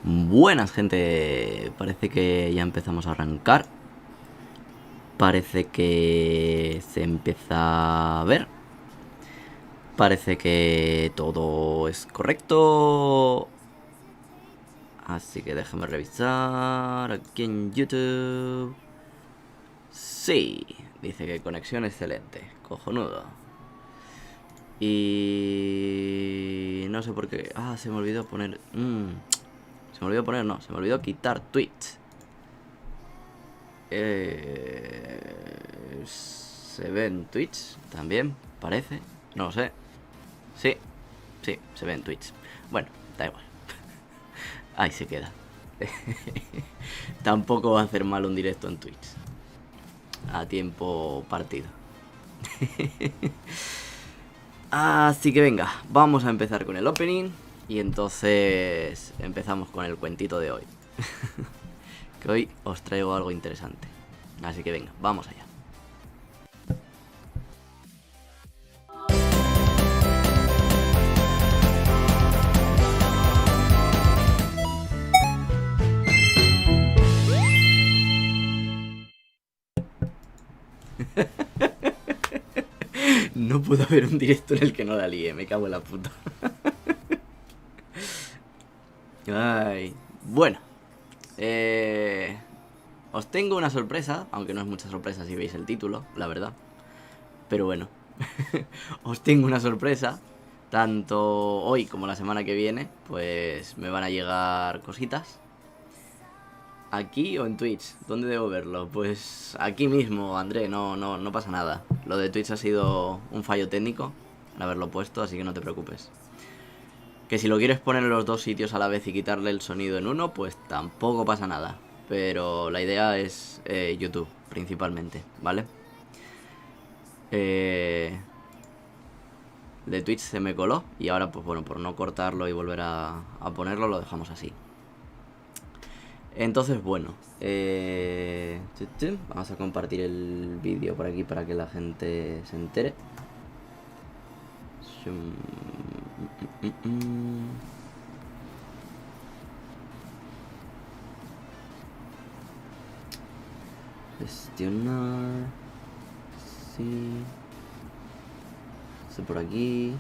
Buenas, gente. Parece que ya empezamos a arrancar. Parece que se empieza a ver. Parece que todo es correcto. Así que déjame revisar aquí en YouTube. Sí, dice que conexión excelente. Cojonudo. Y no sé por qué. Ah, se me olvidó poner... Se me olvidó poner, no. Se me olvidó quitar Twitch. Se ve en Twitch también, parece. No lo sé. Sí, se ve en Twitch. Bueno, da igual. Ahí se queda. Tampoco va a hacer mal un directo en Twitch. A tiempo partido. Así que venga, vamos a empezar con el opening. Y entonces empezamos con el cuentito de hoy. Que hoy os traigo algo interesante. Así que venga, vamos allá. No pudo haber un directo en el que no la líe, me cago en la puta. Ay, bueno. Os tengo una sorpresa, aunque no es mucha sorpresa si veis el título, la verdad. Pero bueno, os tengo una sorpresa. Tanto hoy como la semana que viene, pues me van a llegar cositas. ¿Aquí o en Twitch? ¿Dónde debo verlo? Pues aquí mismo, André, no pasa nada. Lo de Twitch ha sido un fallo técnico al haberlo puesto, así que no te preocupes. Que si lo quieres poner en los dos sitios a la vez y quitarle el sonido en uno, pues tampoco pasa nada. Pero la idea es YouTube, principalmente, ¿vale? De Twitch se me coló y ahora, pues bueno, por no cortarlo y volver a ponerlo, lo dejamos así. Entonces, bueno, vamos a compartir el vídeo por aquí para que la gente se entere. Gestionar. Sí. Esto por aquí.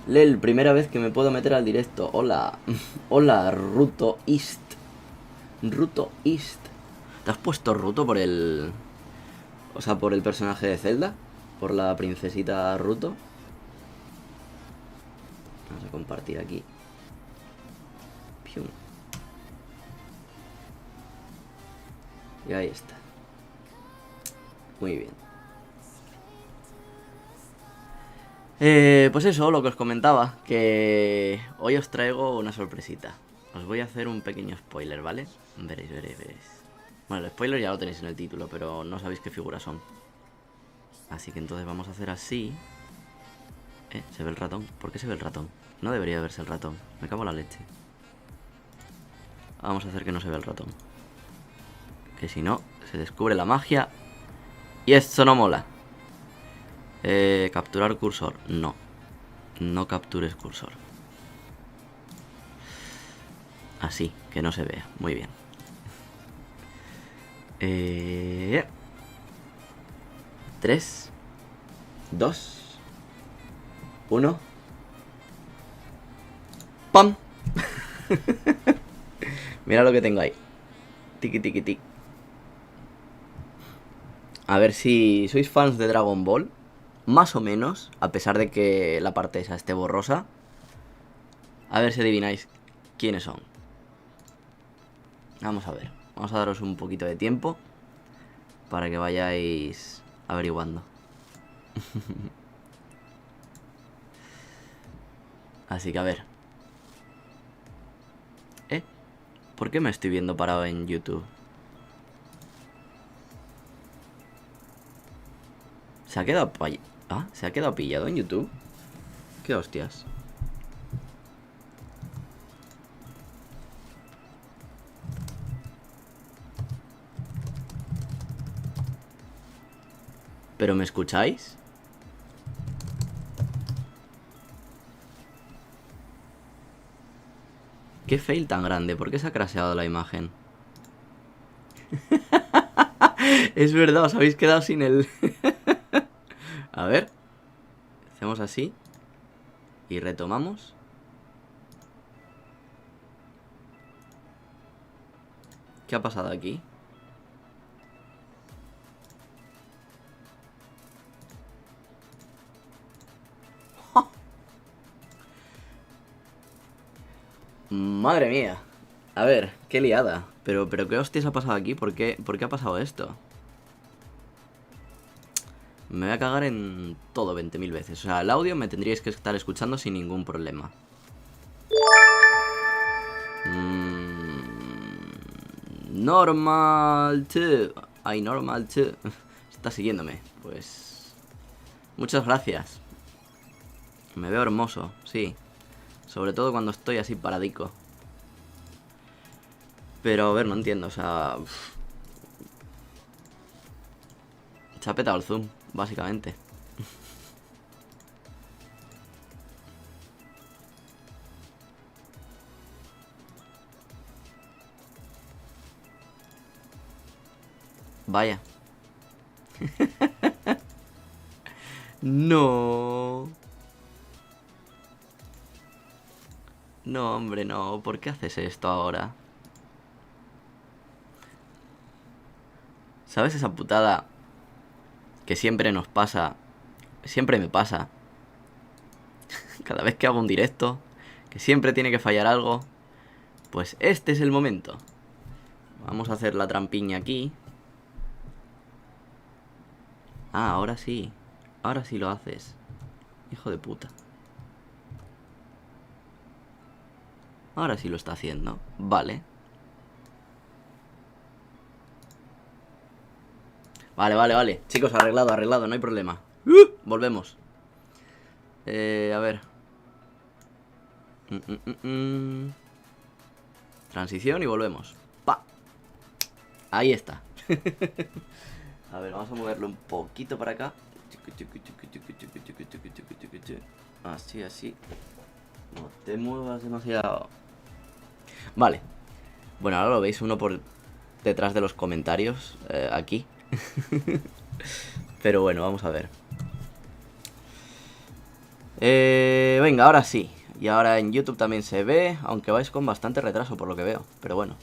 Lel, primera vez que me puedo meter al directo. Hola. Hola, Ruto East. Ruto East. ¿Te has puesto Ruto por el... O sea, por el personaje de Zelda? ¿Por la princesita Ruto? Vamos a compartir aquí. Pium. Y ahí está. Muy bien. Pues eso, lo que os comentaba, que hoy os traigo una sorpresita. Os voy a hacer un pequeño spoiler, ¿vale? Veréis. Bueno, el spoiler ya lo tenéis en el título, pero no sabéis qué figuras son. Así que entonces vamos a hacer así. ¿Se ve el ratón? ¿Por qué se ve el ratón? No debería verse el ratón. Me cago en la leche. Vamos a hacer que no se vea el ratón. Que si no, se descubre la magia. Y esto no mola. Capturar cursor. No. No captures cursor. Así, que no se vea. Muy bien. 3, 2, 1. ¡Pam! Mira lo que tengo ahí. Tiki tiki tiki. A ver si sois fans de Dragon Ball. Más o menos, a pesar de que la parte esa esté borrosa. A ver si adivináis quiénes son. Vamos a ver. Vamos a daros un poquito de tiempo para que vayáis averiguando. Así que a ver. ¿Por qué me estoy viendo parado en YouTube? ¿Se ha quedado ¿se ha quedado pillado en YouTube? ¿Qué hostias? ¿Pero me escucháis? ¿Qué fail tan grande? ¿Por qué se ha crasheado la imagen? Es verdad, os habéis quedado sin el... A ver. Hacemos así. Y retomamos. ¿Qué ha pasado aquí? Madre mía. A ver, qué liada. Pero ¿qué hostias ha pasado aquí? ¿Por qué ha pasado esto? Me voy a cagar en todo 20.000 veces. O sea, el audio me tendríais que estar escuchando sin ningún problema. Normal 2. Ay, normal 2. Está siguiéndome. Pues... muchas gracias. Me veo hermoso, sí. Sobre todo cuando estoy así paradico. Pero a ver, no entiendo, o sea... se ha petado el zoom, básicamente. Vaya. No. No, hombre, no. ¿Por qué haces esto ahora? ¿Sabes esa putada que siempre nos pasa? Siempre me pasa. Cada vez que hago un directo, que siempre tiene que fallar algo. Pues este es el momento. Vamos a hacer la trampiña aquí. Ah, ahora sí. Ahora sí lo haces. Hijo de puta. Ahora sí lo está haciendo. Vale. Vale. Chicos, arreglado, no hay problema. Volvemos. A ver. Transición y volvemos. Pa. Ahí está. A ver, vamos a moverlo un poquito para acá. Así. No te muevas demasiado. Vale. Bueno, ahora lo veis uno por detrás de los comentarios. Aquí. Pero bueno, vamos a ver. Venga, ahora sí. Y ahora en YouTube también se ve, aunque vais con bastante retraso por lo que veo. Pero bueno.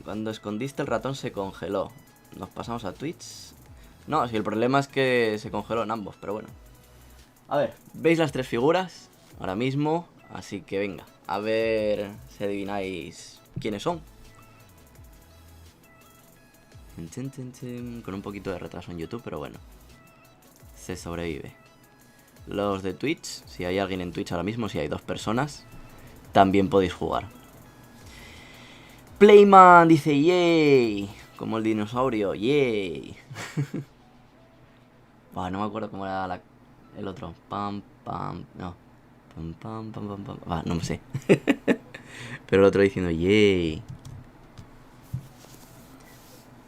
Cuando escondiste el ratón se congeló. Nos pasamos a Twitch. No, si el problema es que se congeló en ambos, pero bueno. A ver, ¿veis las tres figuras? Ahora mismo, así que venga. A ver si adivináis quiénes son. Con un poquito de retraso en YouTube, pero bueno. Se sobrevive. Los de Twitch, si hay alguien en Twitch ahora mismo, si hay 2 personas, también podéis jugar. Playman dice yay, como el dinosaurio, yay. Buah, no me acuerdo cómo era el otro. Pam, pam, no. Pam. No me sé. Pero el otro diciendo yay.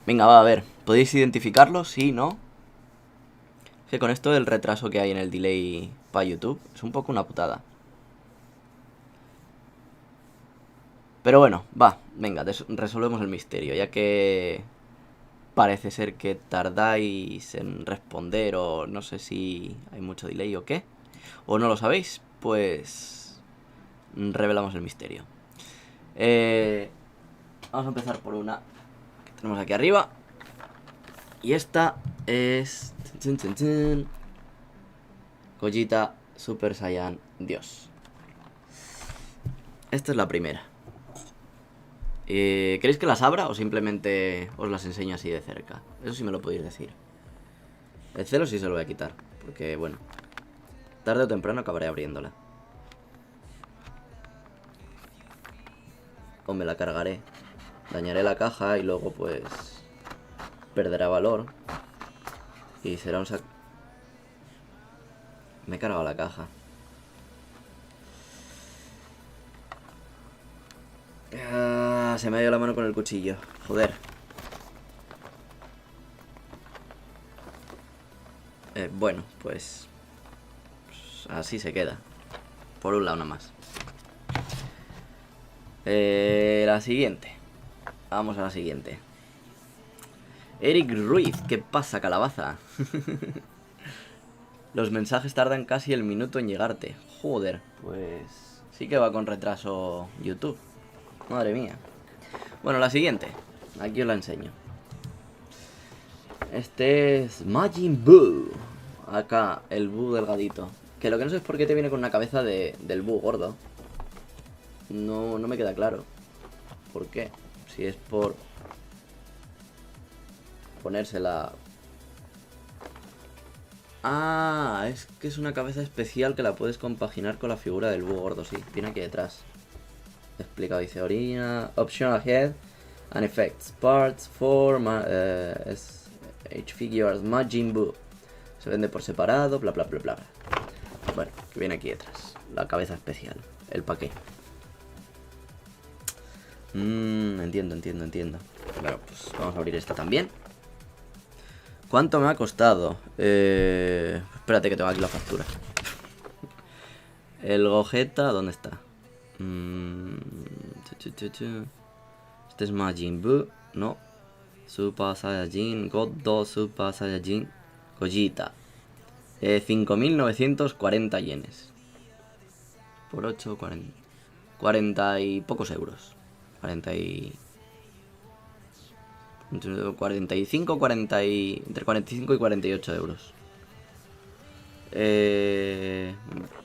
Venga, va, a ver. ¿Podéis identificarlo? Sí, ¿no? Es que con esto del retraso que hay en el delay para YouTube, es un poco una putada. Pero bueno, va, venga, resolvemos el misterio, ya que parece ser que tardáis en responder o no sé si hay mucho delay o qué. O no lo sabéis, pues revelamos el misterio. Vamos a empezar por una que tenemos aquí arriba. Y esta es... Gogeta Super Saiyan Dios. Esta es la primera. ¿Queréis que las abra o simplemente os las enseño así de cerca? Eso sí me lo podéis decir. El celo sí se lo voy a quitar, porque bueno, tarde o temprano acabaré abriéndola. O me la cargaré. Dañaré la caja y luego pues perderá valor. Y será un sac... Me he cargado la caja. Se me ha ido la mano con el cuchillo. Joder. Bueno, pues así se queda. Por un lado nada más. La siguiente. Vamos a la siguiente. Eric Ruiz, ¿qué pasa, calabaza? Los mensajes tardan casi el minuto en llegarte. Joder, pues sí que va con retraso YouTube. Madre mía. Bueno, la siguiente. Aquí os la enseño. Este es Majin Buu. Acá, el Buu delgadito. Que lo que no sé es por qué te viene con una cabeza del Buu gordo. No me queda claro. ¿Por qué? Si es por ponérsela. Ah, es que es una cabeza especial que la puedes compaginar con la figura del Buu gordo, sí. Viene aquí detrás. Explicado, dice orina, optional head and effects, parts for H figures Majin Buu. Se vende por separado, bla bla bla bla. Bueno, que viene aquí detrás. La cabeza especial, el paquete. Entiendo. Bueno, pues vamos a abrir esta también. ¿Cuánto me ha costado? Espérate que tengo aquí la factura. El Gogeta, ¿dónde está? Este es Majin Buu, no. Super Saiyajin, God 2 Super Saiyajin Gogeta. 5.940 yenes. Por 8, 40 y pocos euros. 45, 40 y... entre 45 y 48 euros.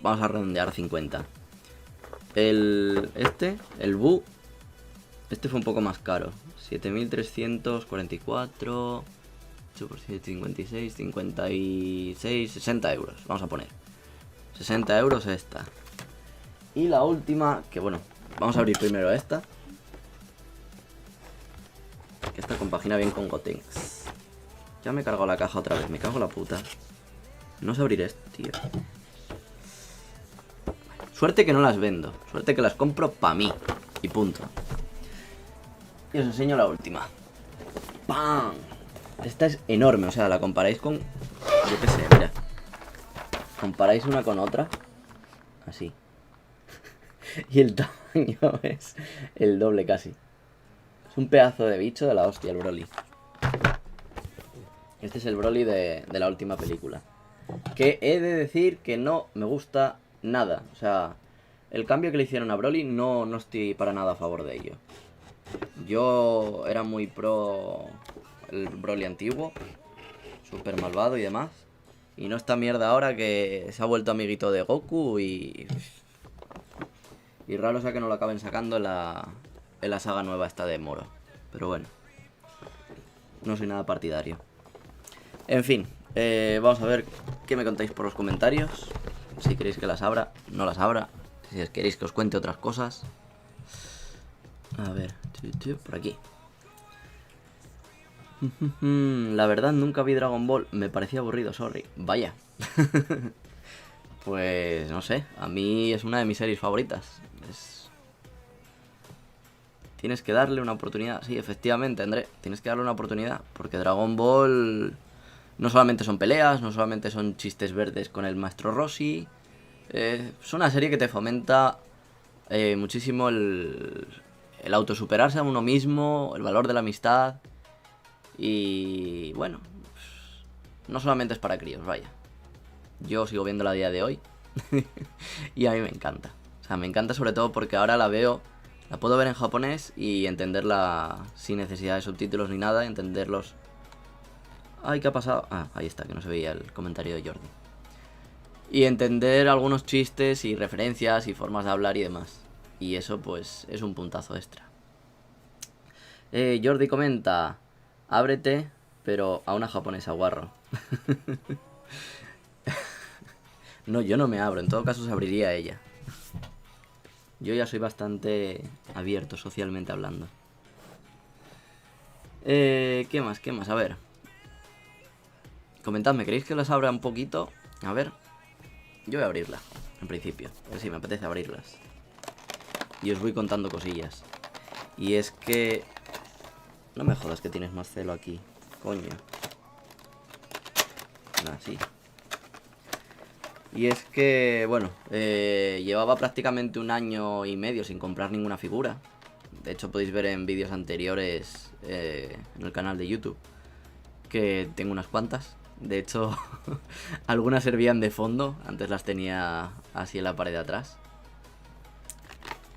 Vamos a redondear 50. El Buu. Este fue un poco más caro. 7.344. 8 por 7, 56, 56, 60 euros. Vamos a poner 60 euros esta. Y la última, que bueno, vamos a abrir primero esta. Que esta compagina bien con Gotenks. Ya me he cargado la caja otra vez, me cago en la puta. No sé abrir esto, tío. Suerte que no las vendo. Suerte que las compro pa' mí. Y punto. Y os enseño la última. ¡Pam! Esta es enorme, o sea, la comparáis con... yo qué sé, mira. Comparáis una con otra. Así. Y el tamaño es el doble casi. Es un pedazo de bicho de la hostia, el Broly. Este es el Broly de la última película. Que he de decir que no me gusta nada. O sea, el cambio que le hicieron a Broly no estoy para nada a favor de ello. Yo era muy pro el Broly antiguo, súper malvado y demás. Y no esta mierda ahora que se ha vuelto amiguito de Goku y raro sea que no lo acaben sacando en la saga nueva esta de Moro. Pero bueno, no soy nada partidario. En fin, vamos a ver qué me contáis por los comentarios. Si queréis que las abra, no las abra. Si queréis que os cuente otras cosas. A ver, por aquí. La verdad nunca vi Dragon Ball, me parecía aburrido, sorry. Vaya. Pues no sé, a mí es una de mis series favoritas. Tienes que darle una oportunidad. Sí, efectivamente, André, tienes que darle una oportunidad. Porque Dragon Ball no solamente son peleas, no solamente son chistes verdes con el maestro Roshi. Es una serie que te fomenta muchísimo el autosuperarse a uno mismo, el valor de la amistad. Y bueno, no solamente es para críos, vaya. Yo sigo viéndola a día de hoy. Y a mí me encanta. O sea, me encanta sobre todo porque ahora la puedo ver en japonés y entenderla sin necesidad de subtítulos ni nada, entenderlos. Ay, ¿qué ha pasado? Ah, ahí está, que no se veía el comentario de Jordi. Y entender algunos chistes y referencias y formas de hablar y demás. Y eso pues es un puntazo extra. Jordi comenta: ábrete, pero a una japonesa, guarro. No, yo no me abro, en todo caso se abriría ella. Yo ya soy bastante abierto socialmente hablando. ¿Qué más? A ver. Comentadme, ¿queréis que las abra un poquito? A ver. Yo voy a abrirla, en principio. Porque sí, me apetece abrirlas. Y os voy contando cosillas. Y es que... no me jodas que tienes más celo aquí. Coño. Así. Y es que, bueno, llevaba prácticamente 1 año y medio sin comprar ninguna figura. De hecho podéis ver en vídeos anteriores en el canal de YouTube que tengo unas cuantas. De hecho, algunas servían de fondo. Antes las tenía así en la pared de atrás.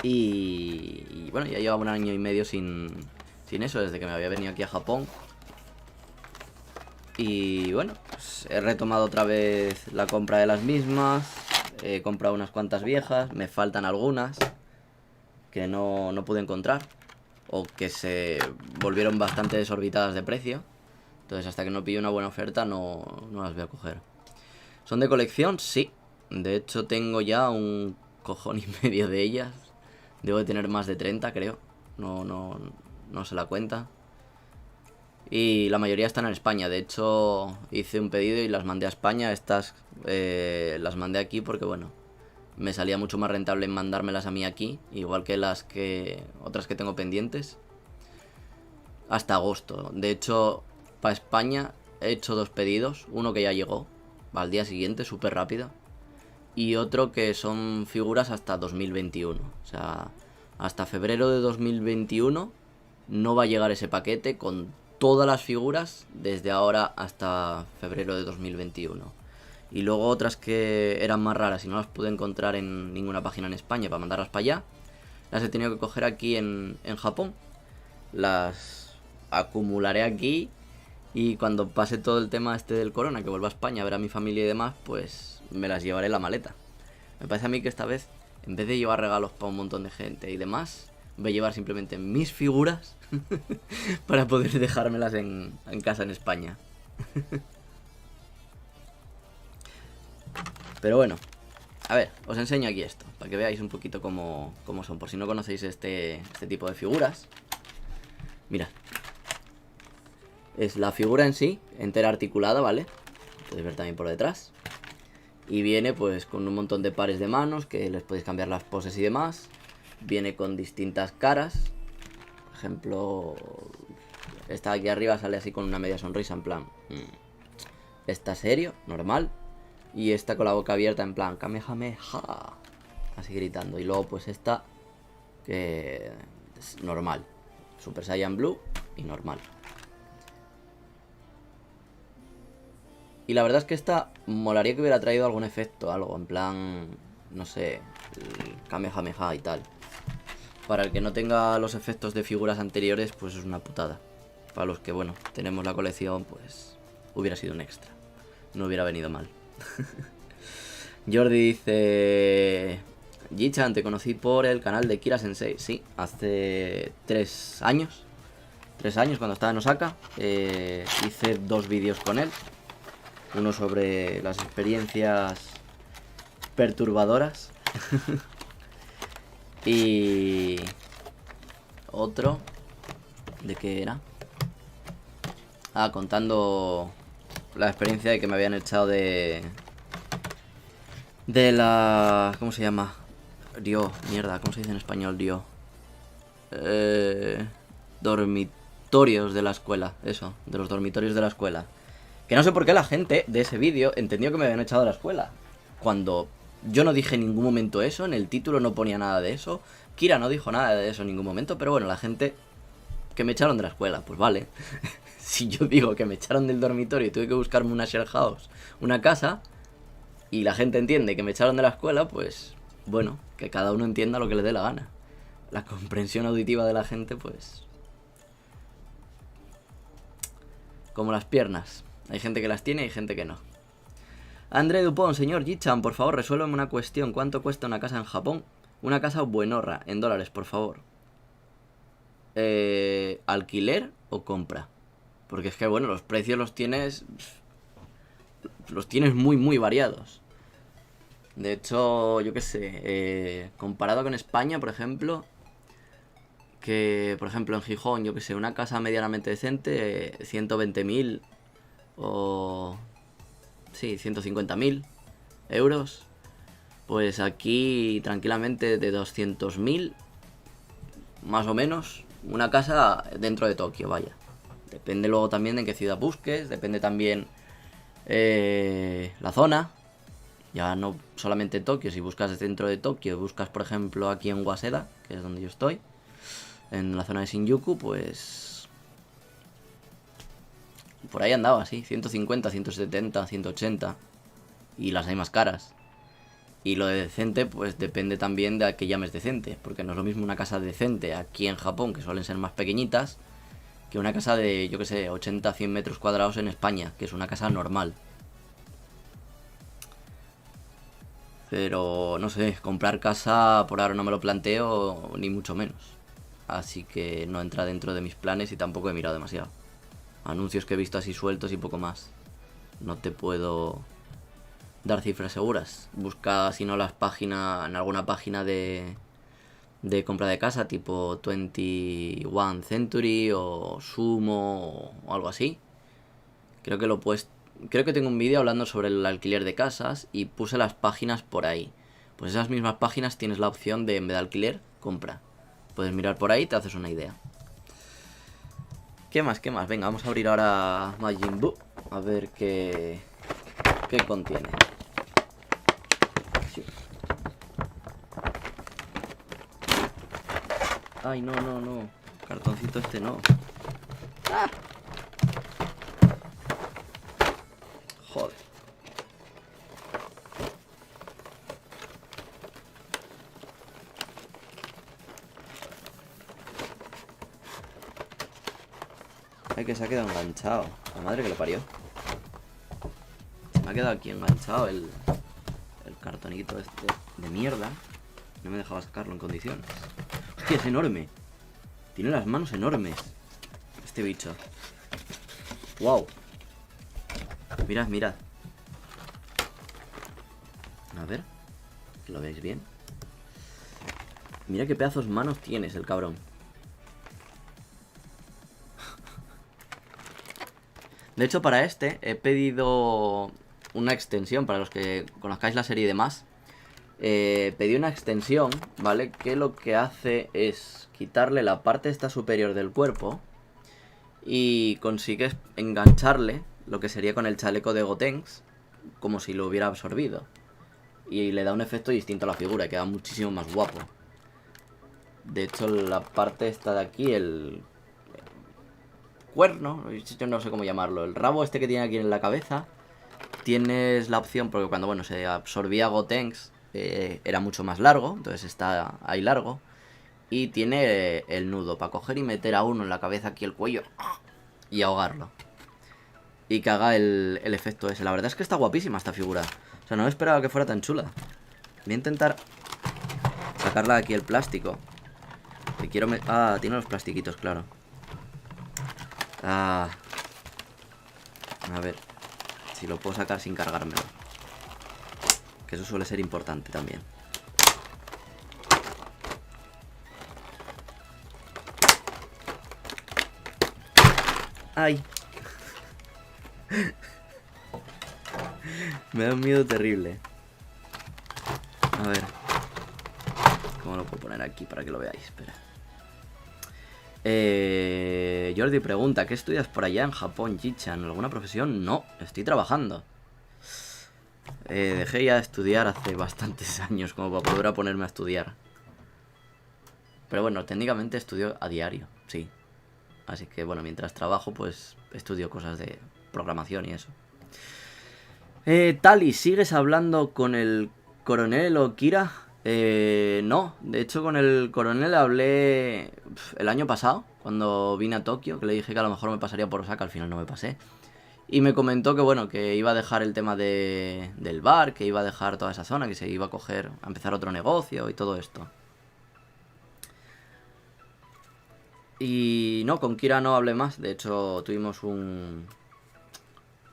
Y bueno, ya llevaba 1 año y medio sin eso, desde que me había venido aquí a Japón. Y bueno, pues he retomado otra vez la compra de las mismas. He comprado unas cuantas viejas. Me faltan algunas que no pude encontrar, o que se volvieron bastante desorbitadas de precio. Entonces hasta que no pille una buena oferta no las voy a coger. ¿Son de colección? Sí. De hecho tengo ya un cojón y medio de ellas. Debo de tener más de 30, creo. No se la cuenta. Y la mayoría están en España. De hecho hice un pedido y las mandé a España. Estas las mandé aquí porque, bueno, me salía mucho más rentable en mandármelas a mí aquí, igual que otras que tengo pendientes, hasta agosto. De hecho, para España he hecho 2 pedidos. Uno que ya llegó al día siguiente, súper rápido. Y otro que son figuras hasta 2021. O sea, hasta febrero de 2021 no va a llegar ese paquete con todas las figuras desde ahora hasta febrero de 2021. Y luego otras que eran más raras y no las pude encontrar en ninguna página en España para mandarlas para allá, las he tenido que coger aquí en Japón. Las acumularé aquí y cuando pase todo el tema este del corona, que vuelva a España a ver a mi familia y demás, pues me las llevaré en la maleta. Me parece a mí que esta vez, en vez de llevar regalos para un montón de gente y demás, voy a llevar simplemente mis figuras para poder dejármelas en casa en España. Pero bueno, a ver, os enseño aquí esto, para que veáis un poquito cómo son, por si no conocéis este tipo de figuras. Mirad. Es la figura en sí, entera articulada, ¿vale? Podéis ver también por detrás. Y viene pues con un montón de pares de manos, que les podéis cambiar las poses y demás. Viene con distintas caras. Por ejemplo, esta de aquí arriba sale así con una media sonrisa, en plan... Está serio, normal. Y esta con la boca abierta, en plan Kamehameha, así gritando. Y luego pues esta, que es normal, Super Saiyan Blue y normal. Y la verdad es que esta molaría que hubiera traído algún efecto, algo, en plan, no sé, el Kamehameha y tal. Para el que no tenga los efectos de figuras anteriores, pues es una putada. Para los que, bueno, tenemos la colección, pues hubiera sido un extra. No hubiera venido mal. Jordi dice: Ji-chan, te conocí por el canal de Kira Sensei. Sí, hace 3 años. 3 años, cuando estaba en Osaka. Hice 2 vídeos con él. Uno sobre las experiencias perturbadoras. Y otro, ¿de qué era? Ah, contando la experiencia de que me habían echado de la... ¿Cómo se llama? Dio, mierda, ¿cómo se dice en español, Dio? Dormitorios de la escuela, eso, de los dormitorios de la escuela. Que no sé por qué la gente de ese vídeo entendió que me habían echado de la escuela, cuando yo no dije en ningún momento eso, en el título no ponía nada de eso, Kira no dijo nada de eso en ningún momento, pero bueno, la gente... Que me echaron de la escuela, pues vale. Si yo digo que me echaron del dormitorio y tuve que buscarme una share house, una casa, y la gente entiende que me echaron de la escuela, pues bueno, que cada uno entienda lo que le dé la gana. La comprensión auditiva de la gente, pues... como las piernas. Hay gente que las tiene y hay gente que no. André Dupont, señor Ji-chan, por favor, resuélveme una cuestión. ¿Cuánto cuesta una casa en Japón? Una casa buenorra, en dólares, por favor. ¿Alquiler o compra? Porque es que, bueno, los precios los tienes muy, muy variados. De hecho, yo qué sé, comparado con España, por ejemplo, que, por ejemplo, en Gijón, yo qué sé, una casa medianamente decente, 120.000 o... sí, 150.000 euros. Pues aquí, tranquilamente, de 200.000, más o menos, una casa dentro de Tokio, vaya. Depende luego también de en qué ciudad busques, depende también la zona. Ya no solamente Tokio, si buscas dentro de Tokio, buscas por ejemplo aquí en Waseda, que es donde yo estoy, en la zona de Shinjuku, pues por ahí andaba, sí, 150, 170, 180, y las hay más caras. Y lo de decente, pues depende también de a qué llames decente, porque no es lo mismo una casa decente aquí en Japón, que suelen ser más pequeñitas, que una casa de, yo que sé, 80, 100 metros cuadrados en España, que es una casa normal. Pero no sé, comprar casa por ahora no me lo planteo, ni mucho menos. Así que no entra dentro de mis planes y tampoco he mirado demasiado. Anuncios que he visto así sueltos y poco más. No te puedo dar cifras seguras. Busca si no las páginas, en alguna página de compra de casa, tipo 21 Century o Sumo o algo así. Creo que lo puedes. Creo que tengo un vídeo hablando sobre el alquiler de casas y puse las páginas por ahí. Pues esas mismas páginas tienes la opción de, en vez de alquiler, compra. Puedes mirar por ahí y te haces una idea. ¿Qué más? ¿Qué más? Venga, vamos a abrir ahora Majin Buu. A ver qué contiene. Ay, no, no, no. Cartoncito este no. ¡Ah! Joder. Ay, que se ha quedado enganchado. La madre que lo parió. Se me ha quedado aquí enganchado el cartonito este de mierda. No me dejaba sacarlo en condiciones. Hostia, es enorme. Tiene las manos enormes este bicho. Wow. Mirad, mirad. A ver, que lo veáis bien. Mira qué pedazos manos tienes el cabrón. De hecho, para este he pedido una extensión, para los que conozcáis la serie y demás. Pedí una extensión, ¿vale? Que lo que hace es quitarle la parte esta superior del cuerpo y consigues engancharle lo que sería con el chaleco de Gotenks, como si lo hubiera absorbido. Y le da un efecto distinto a la figura, y queda muchísimo más guapo. De hecho, la parte esta de aquí, el cuerno, yo no sé cómo llamarlo, el rabo este que tiene aquí en la cabeza, tienes la opción, porque cuando, bueno, se absorbía Gotenks, era mucho más largo, entonces está ahí largo, y tiene el nudo para coger y meter a uno en la cabeza aquí el cuello y ahogarlo. Y que haga el efecto ese. La verdad es que está guapísima esta figura. O sea, no esperaba que fuera tan chula. Voy a intentar sacarla de aquí el plástico. Que quiero... Ah, tiene los plastiquitos, claro. Ah. A ver si lo puedo sacar sin cargármelo. Que eso suele ser importante también. ¡Ay! Me da un miedo terrible. A ver. ¿Cómo lo puedo poner aquí para que lo veáis? Espera. Jordi pregunta, ¿qué estudias por allá en Japón, Jichan? ¿Alguna profesión? No, estoy trabajando. Dejé ya de estudiar hace bastantes años como para poder ponerme a estudiar. Pero bueno, técnicamente estudio a diario, sí. Así que bueno, mientras trabajo pues estudio cosas de programación y eso. Tali, ¿sigues hablando con el coronel o Kira? No, de hecho con el coronel hablé el año pasado, cuando vine a Tokio, que le dije que a lo mejor me pasaría por Osaka, al final no me pasé. Y me comentó que bueno, que iba a dejar el tema del bar, que iba a dejar toda esa zona, que se iba a coger, a empezar otro negocio y todo esto. Y no, con Kira no hablé más, de hecho tuvimos un...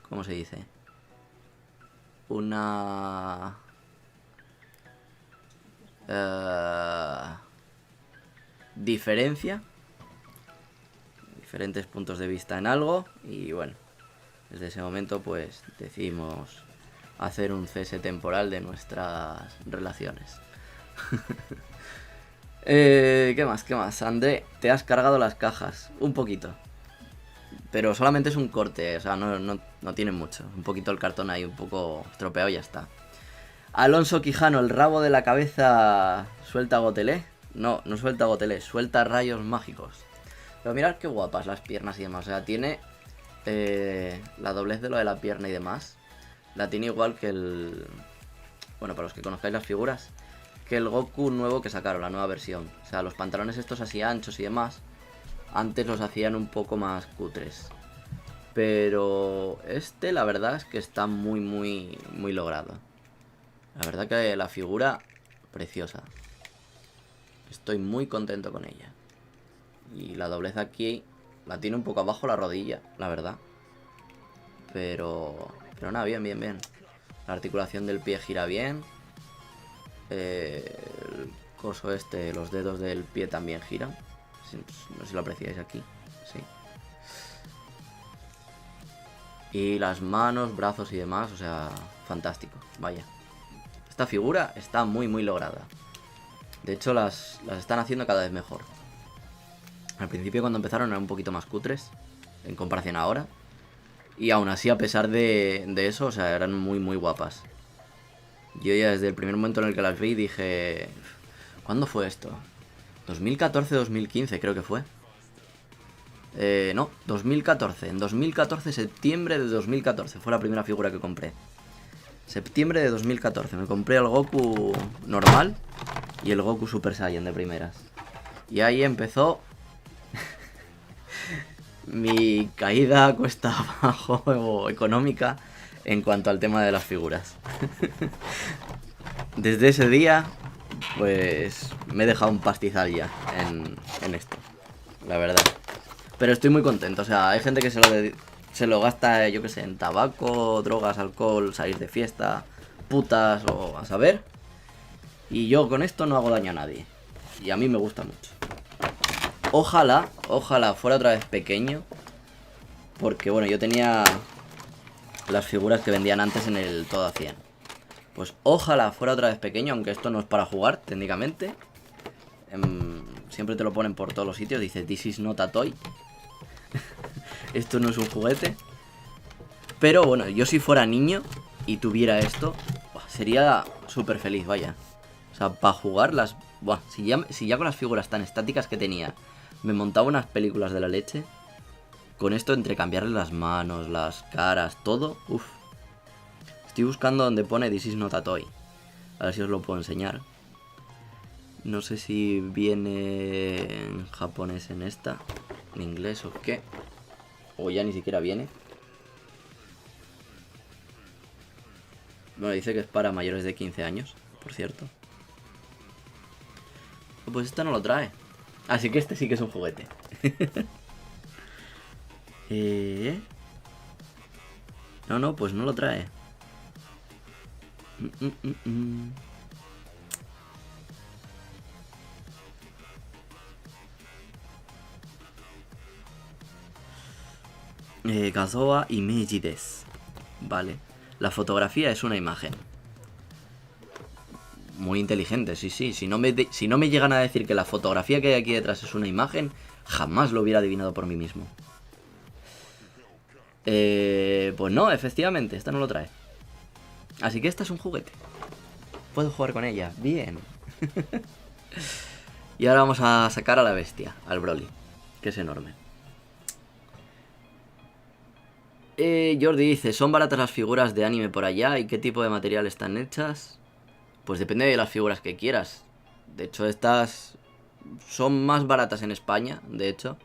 ¿Cómo se dice? Una... diferencia. Diferentes puntos de vista en algo. Y bueno, desde ese momento pues decidimos hacer un cese temporal de nuestras relaciones. ¿Qué más? ¿Qué más? André, te has cargado las cajas. Un poquito. Pero solamente es un corte, o sea, no tiene mucho. Un poquito el cartón ahí un poco estropeado y ya está. Alonso Quijano, el rabo de la cabeza suelta gotelé. No, no suelta gotelé, suelta rayos mágicos. Pero mirad qué guapas las piernas y demás. O sea, tiene la doblez de lo de la pierna y demás. La tiene igual que el... Bueno, para los que conozcáis las figuras, que el Goku nuevo que sacaron, la nueva versión. O sea, los pantalones estos así anchos y demás, antes los hacían un poco más cutres. Pero este la verdad es que está muy logrado. La verdad que la figura, preciosa. Estoy muy contento con ella. Y la doblez aquí la tiene un poco abajo la rodilla, la verdad. Pero nada, bien. La articulación del pie gira bien. El coso este, los dedos del pie también giran. No sé si lo apreciáis aquí. Sí. Y las manos, brazos y demás, o sea, fantástico, vaya. Esta figura está muy lograda. De hecho, las están haciendo cada vez mejor. Al principio cuando empezaron eran un poquito más cutres en comparación a ahora. Y aún así, a pesar de eso, o sea, eran muy guapas. Yo ya desde el primer momento en el que las vi dije... ¿Cuándo fue esto? 2014-2015 creo que fue. No, 2014. En 2014, septiembre de 2014 fue la primera figura que compré. Septiembre de 2014 me compré el Goku normal y el Goku Super Saiyan de primeras. Y ahí empezó mi caída cuesta abajo económica en cuanto al tema de las figuras. Desde ese día, pues me he dejado un pastizal ya en esto, la verdad. Pero estoy muy contento, o sea, hay gente que se lo gasta, yo que sé, en tabaco, drogas, alcohol, salir de fiesta, putas o a saber. Y yo con esto no hago daño a nadie. Y a mí me gusta mucho. Ojalá fuera otra vez pequeño. Porque bueno, yo tenía las figuras que vendían antes en el todo a 100. Pues ojalá fuera otra vez pequeño, aunque esto no es para jugar técnicamente. Siempre te lo ponen por todos los sitios, dice "This is not a toy". Esto no es un juguete. Pero bueno, yo si fuera niño y tuviera esto, sería súper feliz, vaya. O sea, para jugar las... si ya con las figuras tan estáticas que tenía me montaba unas películas de la leche, con esto entre cambiarle las manos, las caras, todo, uff. Estoy buscando donde pone "This is not a toy". A ver si os lo puedo enseñar. No sé si viene en japonés en esta, en inglés o qué. O ya ni siquiera viene. Bueno, dice que es para mayores de 15 años, por cierto. Pues esta no lo trae. Así que este sí que es un juguete. No, pues no lo trae. Gazoa Imeji desu. Vale. La fotografía es una imagen. Muy inteligente, sí. Si no me llegan a decir que la fotografía que hay aquí detrás es una imagen, jamás lo hubiera adivinado por mí mismo. Pues no, efectivamente, esta no lo trae. Así que esta es un juguete. Puedo jugar con ella, bien. Y ahora vamos a sacar a la bestia, al Broly, que es enorme. Jordi dice, ¿son baratas las figuras de anime por allá? ¿Y qué tipo de material están hechas? Pues depende de las figuras que quieras. De hecho, estas son más baratas en España, de hecho.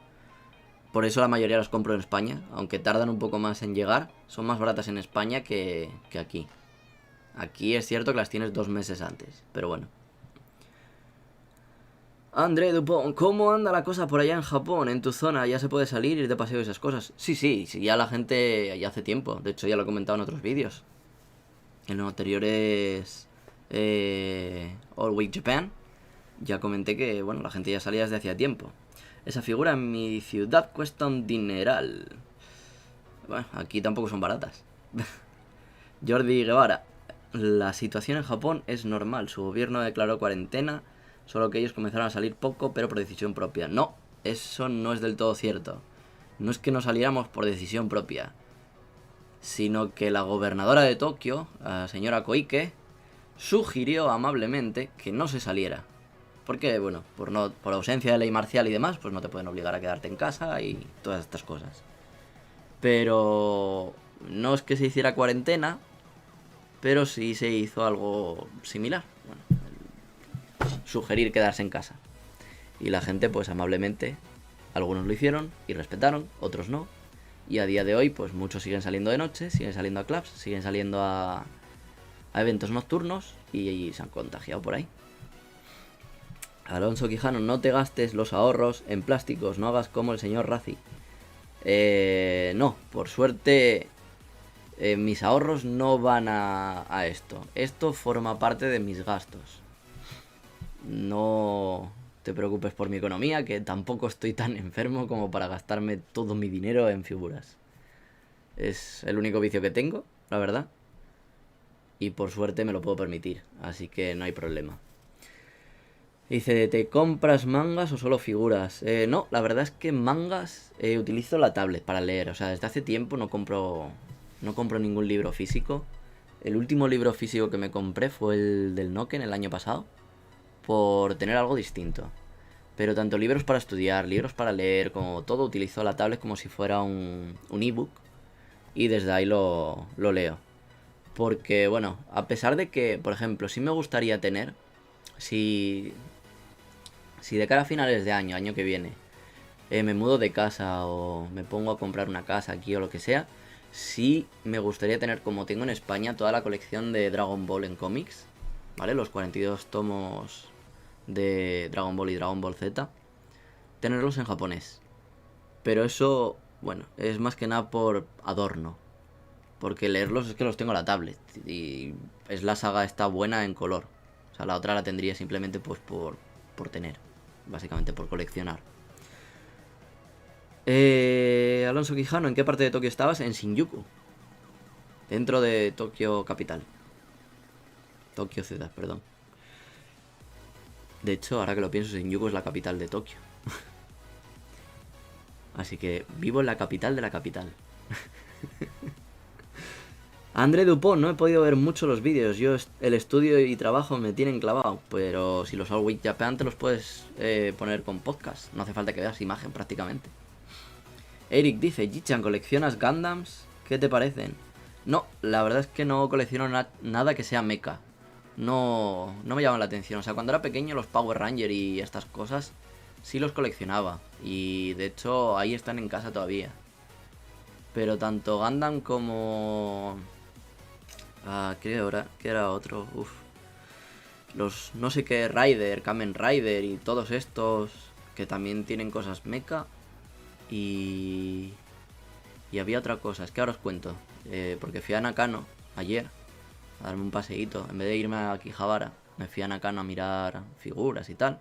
Por eso la mayoría las compro en España. Aunque tardan un poco más en llegar, son más baratas en España que aquí. Aquí es cierto que las tienes 2 meses antes, pero bueno. André Dupont, ¿cómo anda la cosa por allá en Japón? ¿En tu zona ya se puede salir, ir de paseo y esas cosas? Sí, ya la gente ya hace tiempo. De hecho ya lo he comentado en otros vídeos. En los anteriores All Week Japan ya comenté que, bueno, la gente ya salía desde hacía tiempo. Esa figura en mi ciudad cuesta un dineral. Bueno, aquí tampoco son baratas. Jordi Guevara, la situación en Japón es normal. Su gobierno declaró cuarentena, solo que ellos comenzaron a salir poco, pero por decisión propia. No, eso no es del todo cierto. No es que no saliéramos por decisión propia, sino que la gobernadora de Tokio, la señora Koike, sugirió amablemente que no se saliera. Porque, bueno, por ausencia de ley marcial y demás, pues no te pueden obligar a quedarte en casa y todas estas cosas. Pero no es que se hiciera cuarentena, pero sí se hizo algo similar. Bueno, sugerir quedarse en casa. Y la gente, pues amablemente, algunos lo hicieron y respetaron, otros no. Y a día de hoy, pues muchos siguen saliendo de noche, siguen saliendo a clubs, siguen saliendo a eventos nocturnos y se han contagiado por ahí. Alonso Quijano, no te gastes los ahorros en plásticos, no hagas como el señor Razi. No, por suerte mis ahorros no van a esto. Esto forma parte de mis gastos. No te preocupes por mi economía, que tampoco estoy tan enfermo como para gastarme todo mi dinero en figuras. Es el único vicio que tengo, la verdad. Y por suerte me lo puedo permitir, así que no hay problema. Dice, ¿te compras mangas o solo figuras? No, la verdad es que mangas utilizo la tablet para leer. O sea, desde hace tiempo no compro ningún libro físico. El último libro físico que me compré fue el del Noken el año pasado, por tener algo distinto. Pero tanto libros para estudiar, libros para leer, como todo, utilizo la tablet como si fuera un ebook. Y desde ahí lo leo. Porque, bueno, a pesar de que, por ejemplo, sí me gustaría tener, si de cara a finales de año que viene, me mudo de casa o me pongo a comprar una casa aquí o lo que sea, sí me gustaría tener, como tengo en España, toda la colección de Dragon Ball en cómics, ¿vale? Los 42 tomos de Dragon Ball y Dragon Ball Z, tenerlos en japonés. Pero eso, bueno, es más que nada por adorno. Porque leerlos es que los tengo en la tablet. Y es la saga esta buena en color. O sea, la otra la tendría simplemente pues por tener. Básicamente por coleccionar. Alonso Quijano, ¿en qué parte de Tokio estabas? En Shinjuku. Dentro de Tokio capital. Tokio ciudad, perdón. De hecho, ahora que lo pienso, Shinjuku es la capital de Tokio. Así que vivo en la capital de la capital. André Dupont, no he podido ver mucho los vídeos. Yo el estudio y trabajo me tienen clavado. Pero si los All Week Japan te los puedes poner con podcast. No hace falta que veas imagen prácticamente. Eric dice, Jichan, ¿coleccionas Gundams? ¿Qué te parecen? No, la verdad es que no colecciono nada que sea mecha. No me llaman la atención. O sea, cuando era pequeño los Power Ranger y estas cosas sí los coleccionaba. Y de hecho ahí están en casa todavía. Pero tanto Gundam como... ¿qué era otro? Uf. Los no sé qué Rider, Kamen Rider y todos estos que también tienen cosas mecha. Y había otra cosa, es que ahora os cuento. Porque fui a Nakano ayer a darme un paseíto. En vez de irme a Akihabara, me fui a Nakano a mirar figuras y tal.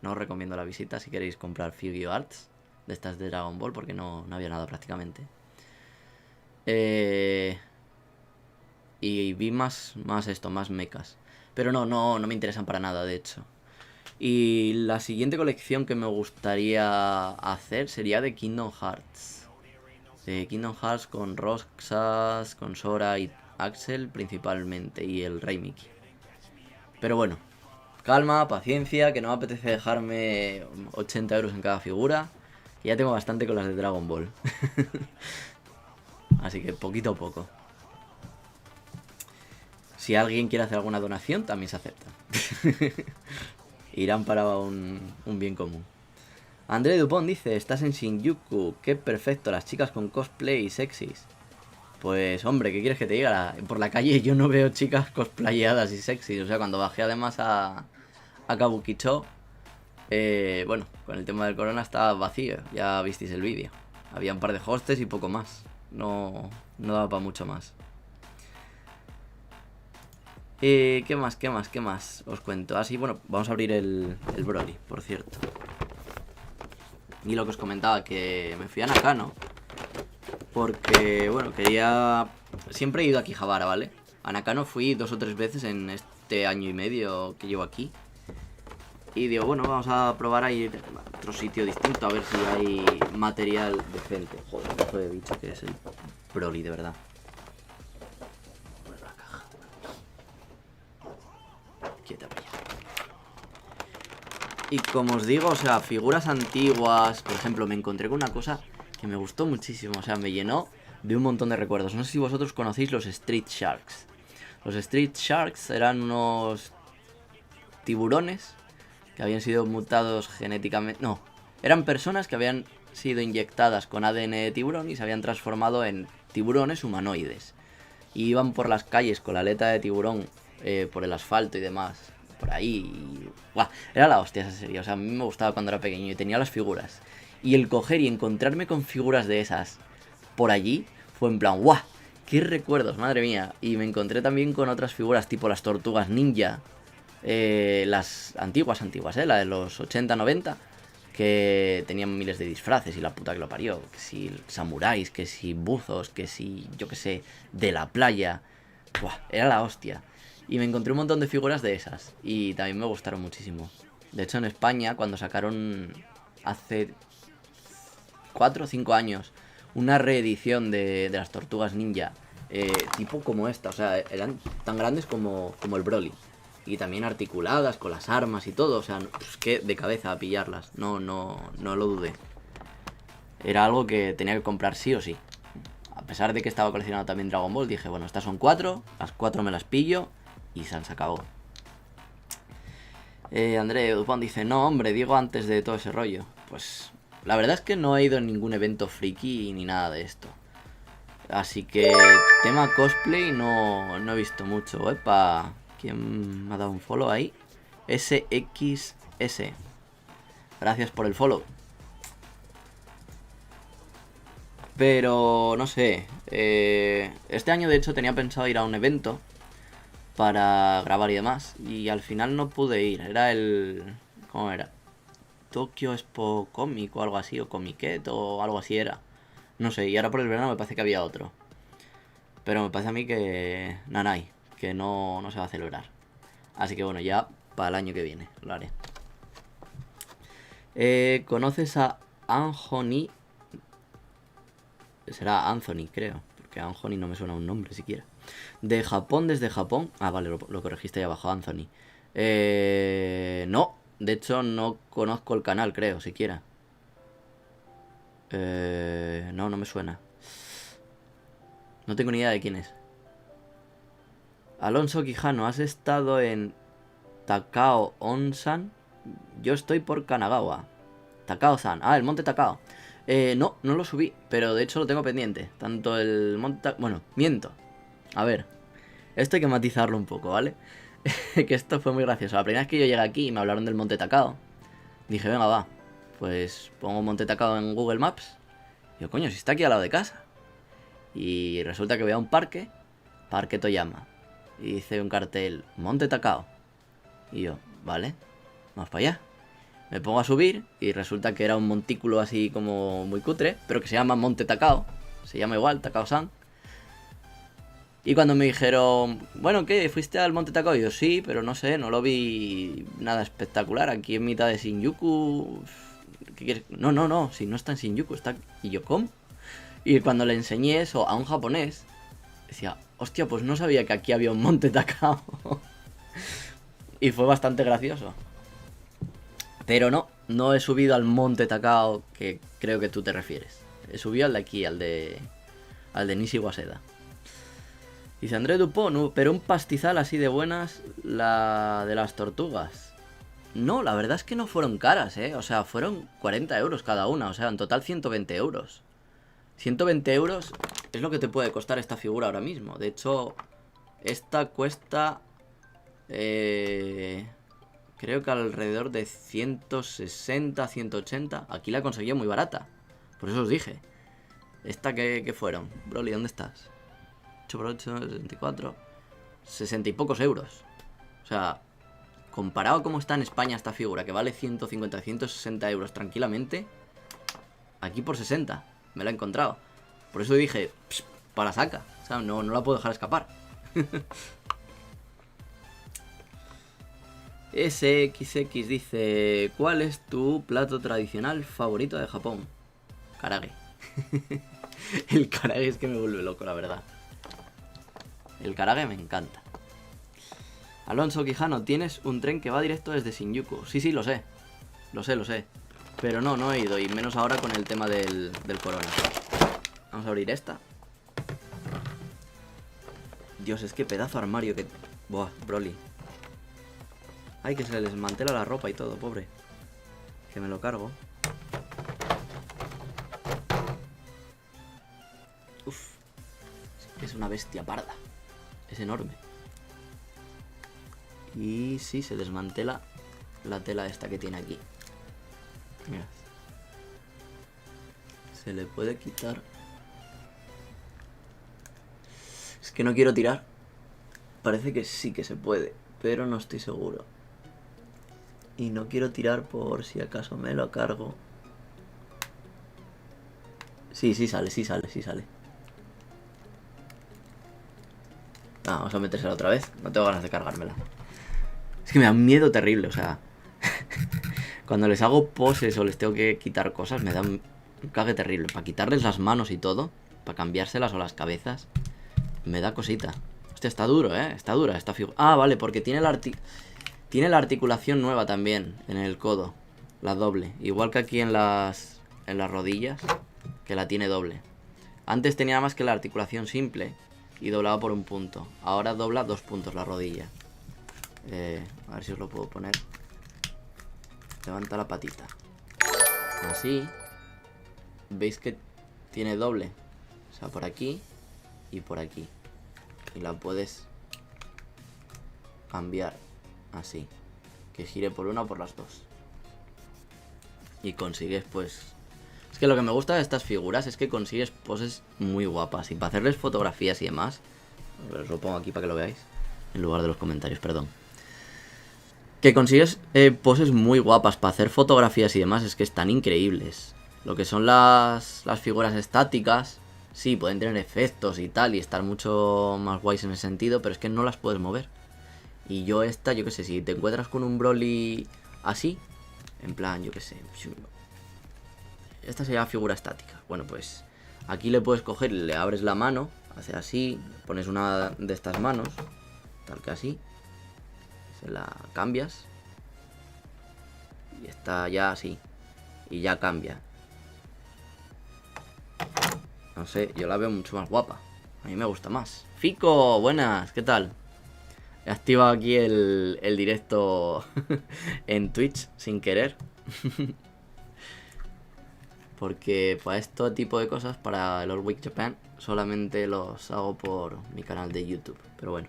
No os recomiendo la visita si queréis comprar Figure Arts de estas de Dragon Ball, porque no había nada prácticamente. Y vi más mechas. Pero no me interesan para nada, de hecho. Y la siguiente colección que me gustaría hacer sería de Kingdom Hearts. De Kingdom Hearts con Roxas, con Sora y Axel principalmente, y el Rey Mickey. Pero bueno, calma, paciencia, que no me apetece dejarme 80 euros en cada figura. Que ya tengo bastante con las de Dragon Ball. Así que poquito a poco. Si alguien quiere hacer alguna donación, también se acepta. Irán para un bien común. André Dupont dice, estás en Shinjuku, qué perfecto, las chicas con cosplay y sexys. Pues hombre, ¿qué quieres que te diga? Por la calle yo no veo chicas cosplayadas y sexys. O sea, cuando bajé además a Kabukicho, bueno, con el tema del corona estaba vacío, ya visteis el vídeo. Había un par de hostes y poco más. No daba para mucho más. ¿Qué más? Os cuento. Así, bueno, vamos a abrir el Broly, por cierto. Y lo que os comentaba, que me fui a Nakano porque, bueno, quería... Siempre he ido a Akihabara, ¿vale? A Nakano fui 2 o 3 veces en este año y medio que llevo aquí. Y digo, bueno, vamos a probar a ir a otro sitio distinto, a ver si hay material decente. Joder, el pedazo de bicho que es el Broly, de verdad. Y como os digo, o sea, figuras antiguas, por ejemplo, me encontré con una cosa que me gustó muchísimo, o sea, me llenó de un montón de recuerdos. No sé si vosotros conocéis los Street Sharks. Los Street Sharks eran unos tiburones que habían sido mutados genéticamente... No, eran personas que habían sido inyectadas con ADN de tiburón y se habían transformado en tiburones humanoides. Y iban por las calles con la aleta de tiburón, por el asfalto y demás, por ahí. Y... ¡buah! Era la hostia esa serie, o sea, a mí me gustaba cuando era pequeño y tenía las figuras. Y el coger y encontrarme con figuras de esas por allí fue en plan, ¡guau! ¡Qué recuerdos, madre mía! Y me encontré también con otras figuras tipo las tortugas ninja, las antiguas, la de los 80-90, que tenían miles de disfraces y la puta que lo parió. Que si samuráis, que si buzos, que si, yo que sé, de la playa. Buah, era la hostia. Y me encontré un montón de figuras de esas y también me gustaron muchísimo. De hecho, en España, cuando sacaron hace 4 o 5 años una reedición de las tortugas ninja, tipo como esta, o sea, eran tan grandes como el Broly. Y también articuladas con las armas y todo, o sea, pues que de cabeza a pillarlas, no lo dudé. Era algo que tenía que comprar sí o sí. A pesar de que estaba coleccionando también Dragon Ball, dije, bueno, estas son 4, las 4 me las pillo y se acabó. André Dupont dice, no, hombre, digo antes de todo ese rollo. Pues la verdad es que no he ido en ningún evento friki ni nada de esto. Así que tema cosplay no he visto mucho. Epa, ¿quién me ha dado un follow ahí? SXS. Gracias por el follow. Pero no sé. Este año de hecho tenía pensado ir a un evento para grabar y demás. Y al final no pude ir. Era el... ¿Cómo era? Tokyo Expo Comic o algo así. O Comiquet o algo así era. No sé. Y ahora por el verano me parece que había otro. Pero me parece a mí que... Nanai. Que no se va a celebrar. Así que bueno, ya para el año que viene lo haré. ¿Conoces a Anthony? Será Anthony, creo. Porque Anthony no me suena un nombre siquiera. De Japón, desde Japón. Ah, vale, lo corregiste ahí abajo, Anthony. No. De hecho, no conozco el canal, creo, siquiera. No me suena. No tengo ni idea de quién es. Alonso Quijano, ¿has estado en Takao Onsan? Yo estoy por Kanagawa. Takao-san. Ah, el monte Takao. No lo subí, pero de hecho lo tengo pendiente. Tanto el monte... Bueno, miento. A ver, esto hay que matizarlo un poco, ¿vale? Que esto fue muy gracioso. La primera vez que yo llegué aquí y me hablaron del monte Takao, dije, venga, va. Pues pongo monte Takao en Google Maps. Y yo, coño, si está aquí al lado de casa. Y resulta que voy a un parque, Parque Toyama. Y dice un cartel, monte Takao. Y yo, vale, vamos para allá. Me pongo a subir y resulta que era un montículo así como muy cutre, pero que se llama Monte Takao. Se llama igual, Takao-san. Y cuando me dijeron, bueno, ¿qué? ¿Fuiste al Monte Takao? Y yo, sí, pero no sé, no lo vi nada espectacular. Aquí en mitad de Shinjuku... ¿Qué quieres? No, si no está en Shinjuku, está... Y yo, ¿cómo? Y cuando le enseñé eso a un japonés, decía, hostia, pues no sabía que aquí había un Monte Takao. Y fue bastante gracioso. Pero no he subido al Monte Takao que creo que tú te refieres. He subido al de aquí, al de Nishi Waseda. Dice André Dupont, pero un pastizal así de buenas, la de las tortugas. No, la verdad es que no fueron caras, O sea, fueron 40 euros cada una, o sea, en total 120 euros. 120 euros es lo que te puede costar esta figura ahora mismo. De hecho, esta cuesta... creo que alrededor de 160, 180. Aquí la conseguí muy barata. Por eso os dije. ¿Esta qué fueron? Broly, ¿dónde estás? 8 por 8, 64. 60 y pocos euros. O sea, comparado a cómo está en España esta figura, que vale 150, 160 euros tranquilamente, aquí por 60 me la he encontrado. Por eso dije, para saca. O sea, no la puedo dejar escapar. SXX dice, ¿cuál es tu plato tradicional favorito de Japón? Karage. El karage es que me vuelve loco, la verdad. El karage me encanta. Alonso Quijano, tienes un tren que va directo desde Shinjuku. Sí, lo sé. Lo sé, lo sé. Pero no he ido. Y menos ahora con el tema del corona. Vamos a abrir esta. Dios, es que pedazo armario que... Buah, Broly. Ay, que se le desmantela la ropa y todo, pobre. Que me lo cargo. Uf. Es una bestia parda. Es enorme. Y sí, se desmantela la tela esta que tiene aquí. Mirad. Se le puede quitar. Es que no quiero tirar. Parece que sí que se puede, pero no estoy seguro. Y no quiero tirar por si acaso me lo cargo. Sí sale. Vamos a metérsela otra vez. No tengo ganas de cargármela. Es que me da un miedo terrible, o sea... Cuando les hago poses o les tengo que quitar cosas, me da un cague terrible. Para quitarles las manos y todo, para cambiárselas o las cabezas, me da cosita. Hostia, está duro, está dura esta figura. Ah, vale, porque tiene la articulación nueva también en el codo. La doble. Igual que aquí en las rodillas, que la tiene doble. Antes tenía más que la articulación simple y doblaba por un punto. Ahora dobla 2 puntos la rodilla. A ver si os lo puedo poner. Levanta la patita. Así. Veis que tiene doble. O sea, por aquí y por aquí. Y la puedes cambiar así. Que gire por una o por las dos. Y consigues pues... Es que lo que me gusta de estas figuras es que consigues poses muy guapas. Y para hacerles fotografías y demás... Os lo pongo aquí para que lo veáis. En lugar de los comentarios, perdón. Que consigues poses muy guapas para hacer fotografías y demás. Es que están increíbles. Lo que son las figuras estáticas, sí, pueden tener efectos y tal, y estar mucho más guays en ese sentido, pero es que no las puedes mover. Y yo esta, yo qué sé, si te encuentras con un Broly así, en plan, yo qué sé, esta sería figura estática. Bueno, pues aquí le puedes coger, le abres la mano, hace así, pones una de estas manos, tal que así, se la cambias, y está ya así, y ya cambia. No sé, yo la veo mucho más guapa. A mí me gusta más. Fico, buenas, ¿qué tal? He activado aquí el directo en Twitch sin querer. Porque para este tipo de cosas, para el All Week Japan, solamente los hago por mi canal de YouTube. Pero bueno.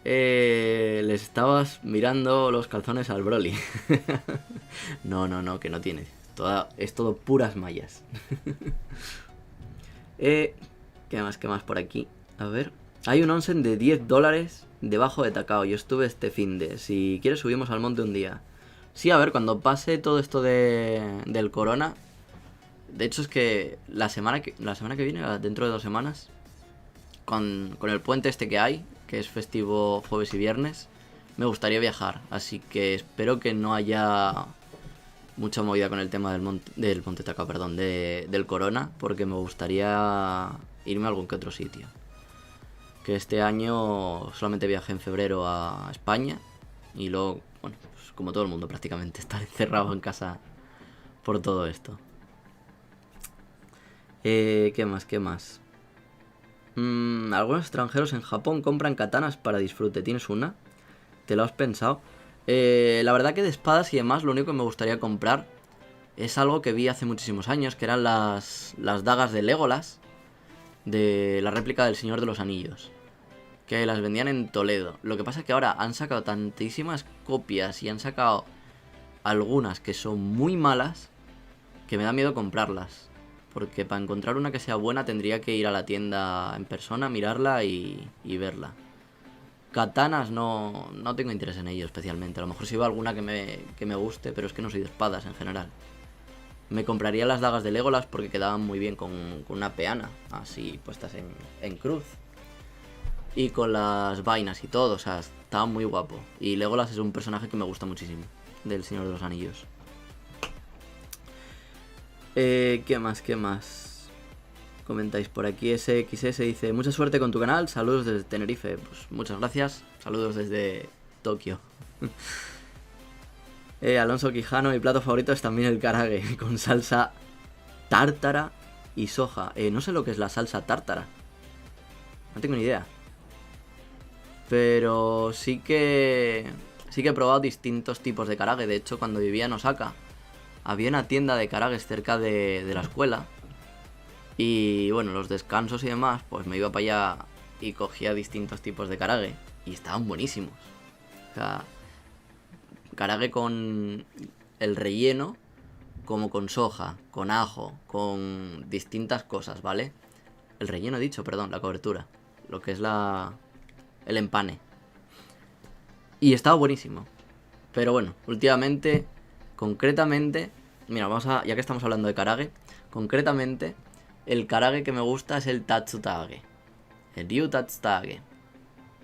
Les estabas mirando los calzones al Broly. No, que no tiene. Es todo puras mallas. ¿Qué más por aquí? A ver. Hay un onsen de $10 debajo de Takao. Yo estuve este finde. Si quieres subimos al monte un día. Sí, a ver, cuando pase todo esto del corona. De hecho es que la semana que viene, dentro de 2 semanas, con el puente este que hay, que es festivo jueves y viernes, me gustaría viajar. Así que espero que no haya mucha movida con el tema del Monte Takao, perdón, del corona, porque me gustaría irme a algún que otro sitio. Que este año solamente viajé en febrero a España y luego, bueno, pues como todo el mundo prácticamente, estar encerrado en casa por todo esto. ¿Qué más? Algunos extranjeros en Japón compran katanas para disfrute. ¿Tienes una? ¿Te lo has pensado? La verdad que de espadas y demás, lo único que me gustaría comprar es algo que vi hace muchísimos años, que eran las dagas de Legolas, de la réplica del Señor de los Anillos, que las vendían en Toledo. Lo que pasa es que ahora han sacado tantísimas copias y han sacado algunas que son muy malas que me da miedo comprarlas. Porque para encontrar una que sea buena tendría que ir a la tienda en persona, mirarla y verla. Katanas no tengo interés en ello especialmente. A lo mejor si veo alguna que me guste, pero es que no soy de espadas en general. Me compraría las dagas de Legolas porque quedaban muy bien con una peana, así puestas en cruz. Y con las vainas y todo, o sea, estaba muy guapo. Y Legolas es un personaje que me gusta muchísimo, del Señor de los Anillos. ¿Qué más? Comentáis por aquí. SXS dice: mucha suerte con tu canal, saludos desde Tenerife. Pues muchas gracias, saludos desde Tokio. Alonso Quijano, mi plato favorito es también el karage, con salsa tártara y soja. No sé lo que es la salsa tártara. No tengo ni idea. Pero sí que he probado distintos tipos de karage. De hecho, cuando vivía en Osaka, había una tienda de karages cerca de la escuela. Y bueno, los descansos y demás, pues me iba para allá y cogía distintos tipos de karage. Y estaban buenísimos. O sea, karage con el relleno, como con soja, con ajo, con distintas cosas, ¿vale? El relleno he dicho, perdón, la cobertura. Lo que es el empane. Y estaba buenísimo. Pero bueno, últimamente, concretamente, mira, ya que estamos hablando de karage, concretamente, el karage que me gusta es el tatsutage. El ryu tatsutage.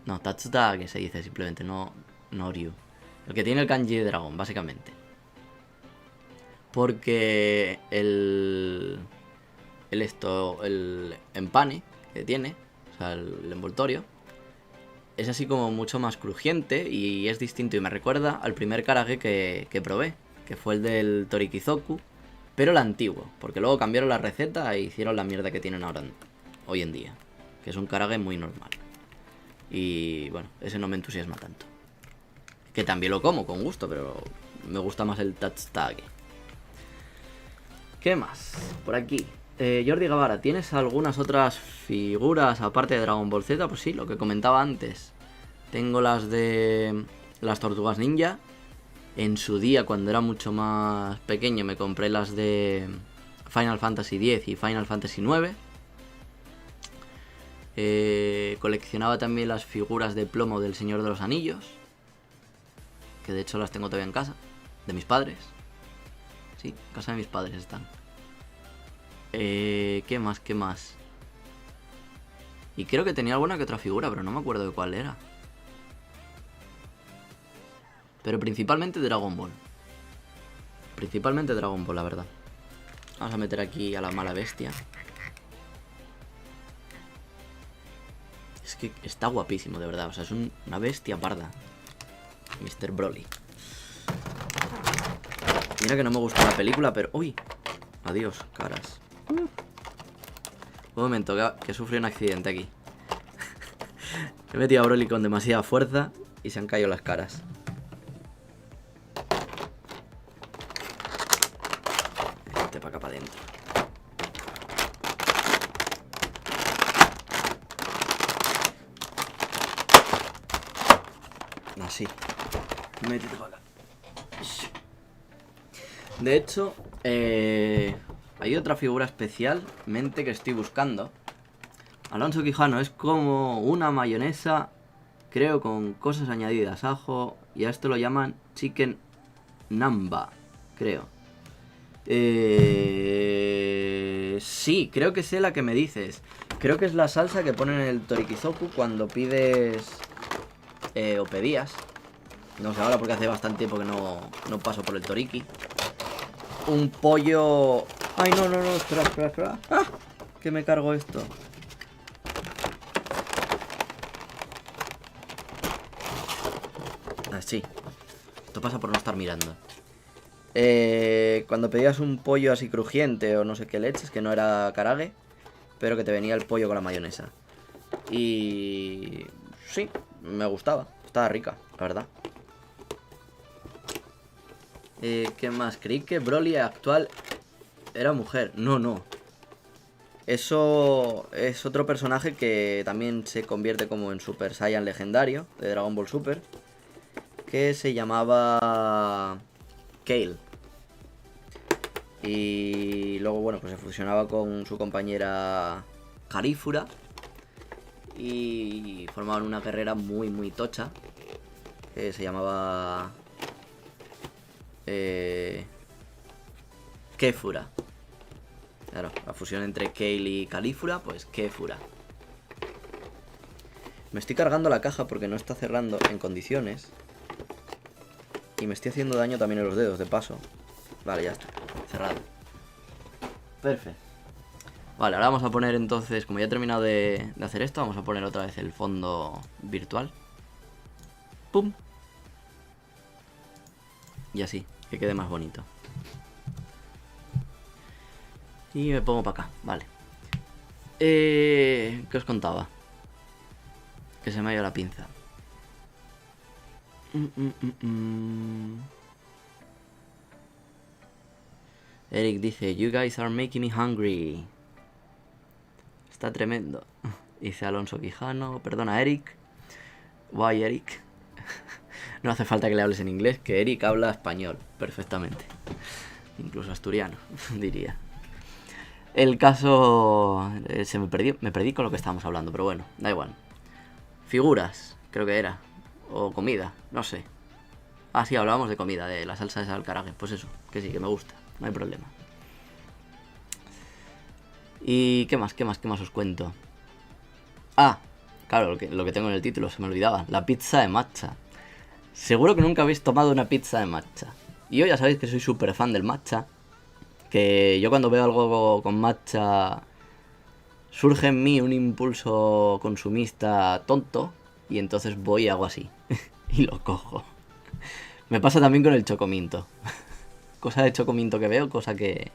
No, tatsutage se dice simplemente, no ryu. El que tiene el kanji de dragón, básicamente. Porque el empane que tiene, o sea, el envoltorio, es así como mucho más crujiente y es distinto. Y me recuerda al primer karage que probé, que fue el del Torikizoku, pero el antiguo, porque luego cambiaron la receta e hicieron la mierda que tienen ahora hoy en día, que es un karage muy normal. Y bueno, ese no me entusiasma tanto. Que también lo como con gusto, pero me gusta más el tatsutage. ¿Qué más? Por aquí. Jordi Guevara, ¿tienes algunas otras figuras aparte de Dragon Ball Z? Pues sí, lo que comentaba antes. Tengo las de las Tortugas Ninja. En su día, cuando era mucho más pequeño, me compré las de Final Fantasy X y Final Fantasy IX. Coleccionaba también las figuras de plomo del Señor de los Anillos, que de hecho las tengo todavía en casa, de mis padres. Sí, en casa de mis padres están. ¿Qué más? ¿Qué más? Y creo que tenía alguna que otra figura, pero no me acuerdo de cuál era. Pero principalmente Dragon Ball. Principalmente Dragon Ball, la verdad. Vamos a meter aquí a la mala bestia. Es que está guapísimo, de verdad. O sea, es una bestia parda. Mr. Broly. Mira que no me gusta la película, pero... ¡Uy! Adiós, caras. Un momento, que sufrí un accidente aquí. He metido a Broly con demasiada fuerza y se han caído las caras. Vete para acá, para adentro. Así. Métete para acá. De hecho, hay otra figura especialmente que estoy buscando. Alonso Quijano, es como una mayonesa, creo, con cosas añadidas, ajo, y a esto lo llaman chicken namba, creo. Sí, creo que sé la que me dices. Creo que es la salsa que ponen en el Torikizoku cuando pides o pedías. No sé ahora porque hace bastante tiempo que no paso por el Toriki. Un pollo... Ay, no, espera. ¡Ah! Que me cargo esto. Sí. Esto pasa por no estar mirando. Cuando pedías un pollo así crujiente o no sé qué leches, que no era karage, pero que te venía el pollo con la mayonesa. Y... sí, me gustaba. Estaba rica, la verdad. ¿Qué más? Creí que Broly actual era mujer. No. Eso es otro personaje que también se convierte como en Super Saiyan legendario de Dragon Ball Super, que se llamaba Kale. Y luego, bueno, pues se fusionaba con su compañera Carífura y formaban una guerrera muy, muy tocha que se llamaba... Kefura. Claro, la fusión entre Kale y Calífura, pues Kefura. Me estoy cargando la caja porque no está cerrando en condiciones. Y me estoy haciendo daño también en los dedos, de paso. Vale, ya está, cerrado. Perfecto. Vale, ahora vamos a poner entonces, como ya he terminado de hacer esto, vamos a poner otra vez el fondo virtual. ¡Pum! Y así, que quede más bonito. Y me pongo para acá, vale. ¿Qué os contaba? Que se me ha ido la pinza. Eric dice, you guys are making me hungry. Está tremendo. Dice Alonso Quijano, perdona Eric. Why Eric? No hace falta que le hables en inglés, que Eric habla español perfectamente. Incluso asturiano, diría. El caso... se me perdí con lo que estábamos hablando, pero bueno, da igual. Figuras, creo que era. O comida, no sé. Ah, sí, hablábamos de comida, de la salsa de alcarague. Pues eso, que sí, que me gusta, no hay problema. ¿Y qué más os cuento? Ah, claro, lo que tengo en el título, se me olvidaba. La pizza de matcha. Seguro que nunca habéis tomado una pizza de matcha. Y yo ya sabéis que soy súper fan del matcha. Que yo cuando veo algo con matcha surge en mí un impulso consumista tonto. Y entonces voy y hago así. Y lo cojo. Me pasa también con el chocominto. Cosa de chocominto que veo, cosa que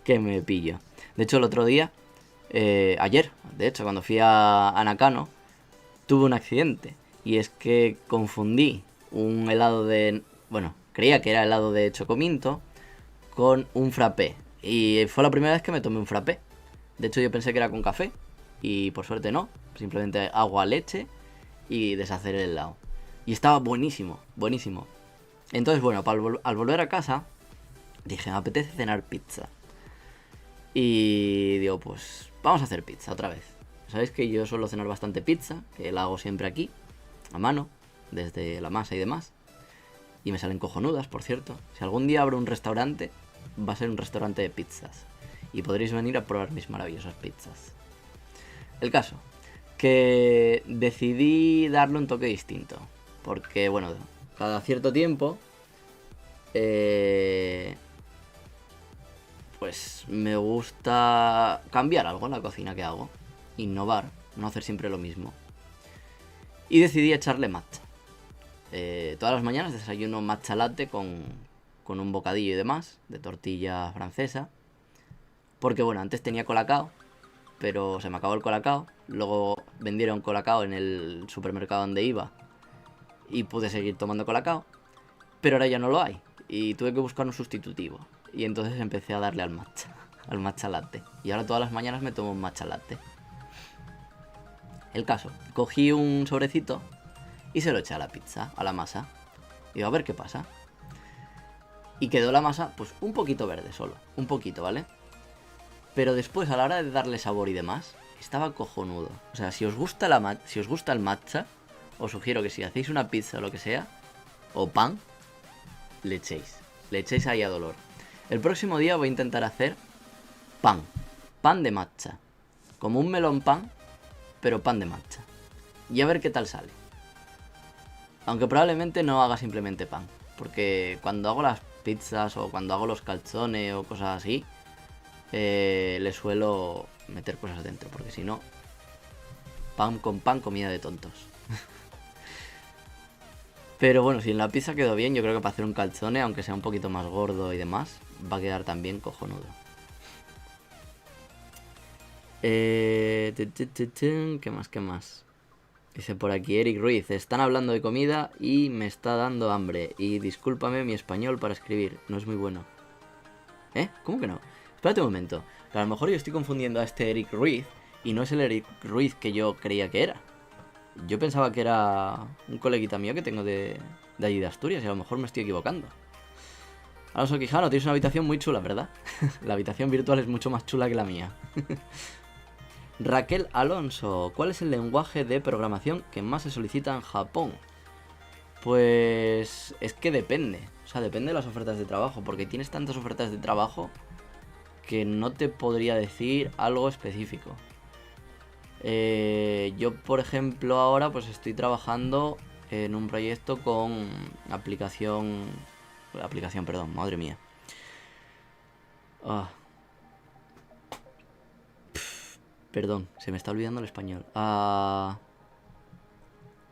me pillo. De hecho, el otro día, ayer, de hecho, cuando fui a Nakano, tuve un accidente. Y es que confundí un helado de... Bueno, creía que era helado de chocominto con un frappé. Y fue la primera vez que me tomé un frappé. De hecho, yo pensé que era con café. Y por suerte no. Simplemente agua, leche y deshacer el helado. Y estaba buenísimo, buenísimo. Entonces, bueno, al volver a casa, dije, me apetece cenar pizza. Y digo, pues vamos a hacer pizza otra vez. Sabéis que yo suelo cenar bastante pizza, que la hago siempre aquí, a mano, desde la masa y demás. Y me salen cojonudas, por cierto. Si algún día abro un restaurante, va a ser un restaurante de pizzas. Y podréis venir a probar mis maravillosas pizzas. El caso, que decidí darle un toque distinto. Porque, bueno, cada cierto tiempo... pues me gusta cambiar algo en la cocina que hago. Innovar, no hacer siempre lo mismo. Y decidí echarle matcha. Todas las mañanas desayuno matcha latte con un bocadillo y demás, de tortilla francesa. Porque bueno, antes tenía colacao, pero se me acabó el colacao. Luego vendieron colacao en el supermercado donde iba y pude seguir tomando colacao. Pero ahora ya no lo hay y tuve que buscar un sustitutivo. Y entonces empecé a darle al matcha latte. Y ahora todas las mañanas me tomo un matcha latte. El caso, cogí un sobrecito y se lo eché a la pizza, a la masa. Digo, a ver qué pasa. Y quedó la masa, pues un poquito verde solo. Un poquito, ¿vale? Pero después, a la hora de darle sabor y demás, estaba cojonudo. O sea, si os gusta el matcha, os sugiero que si hacéis una pizza o lo que sea, o pan, le echéis ahí a dolor. El próximo día voy a intentar hacer pan de matcha, como un melón pan, pero pan de matcha, y a ver qué tal sale. Aunque probablemente no haga simplemente pan, porque cuando hago las pizzas o cuando hago los calzones o cosas así, le suelo meter cosas dentro, porque si no, pan con pan, comida de tontos. Pero bueno, si en la pizza quedó bien, yo creo que para hacer un calzone, aunque sea un poquito más gordo y demás, va a quedar también cojonudo. ¿Qué más? Dice por aquí Eric Ruiz, están hablando de comida y me está dando hambre. Y discúlpame mi español para escribir, no es muy bueno. ¿Eh? ¿Cómo que no? Espérate un momento, que a lo mejor yo estoy confundiendo a este Eric Ruiz y no es el Eric Ruiz que yo creía que era. Yo pensaba que era un coleguita mío que tengo de allí de Asturias y a lo mejor me estoy equivocando. Alonso Quijano, tienes una habitación muy chula, ¿verdad? La habitación virtual es mucho más chula que la mía. Raquel Alonso, ¿cuál es el lenguaje de programación que más se solicita en Japón? Pues es que depende. O sea, depende de las ofertas de trabajo, porque tienes tantas ofertas de trabajo que no te podría decir algo específico. Yo, por ejemplo, ahora pues estoy trabajando en un proyecto con aplicación, perdón, madre mía. Perdón, se me está olvidando el español.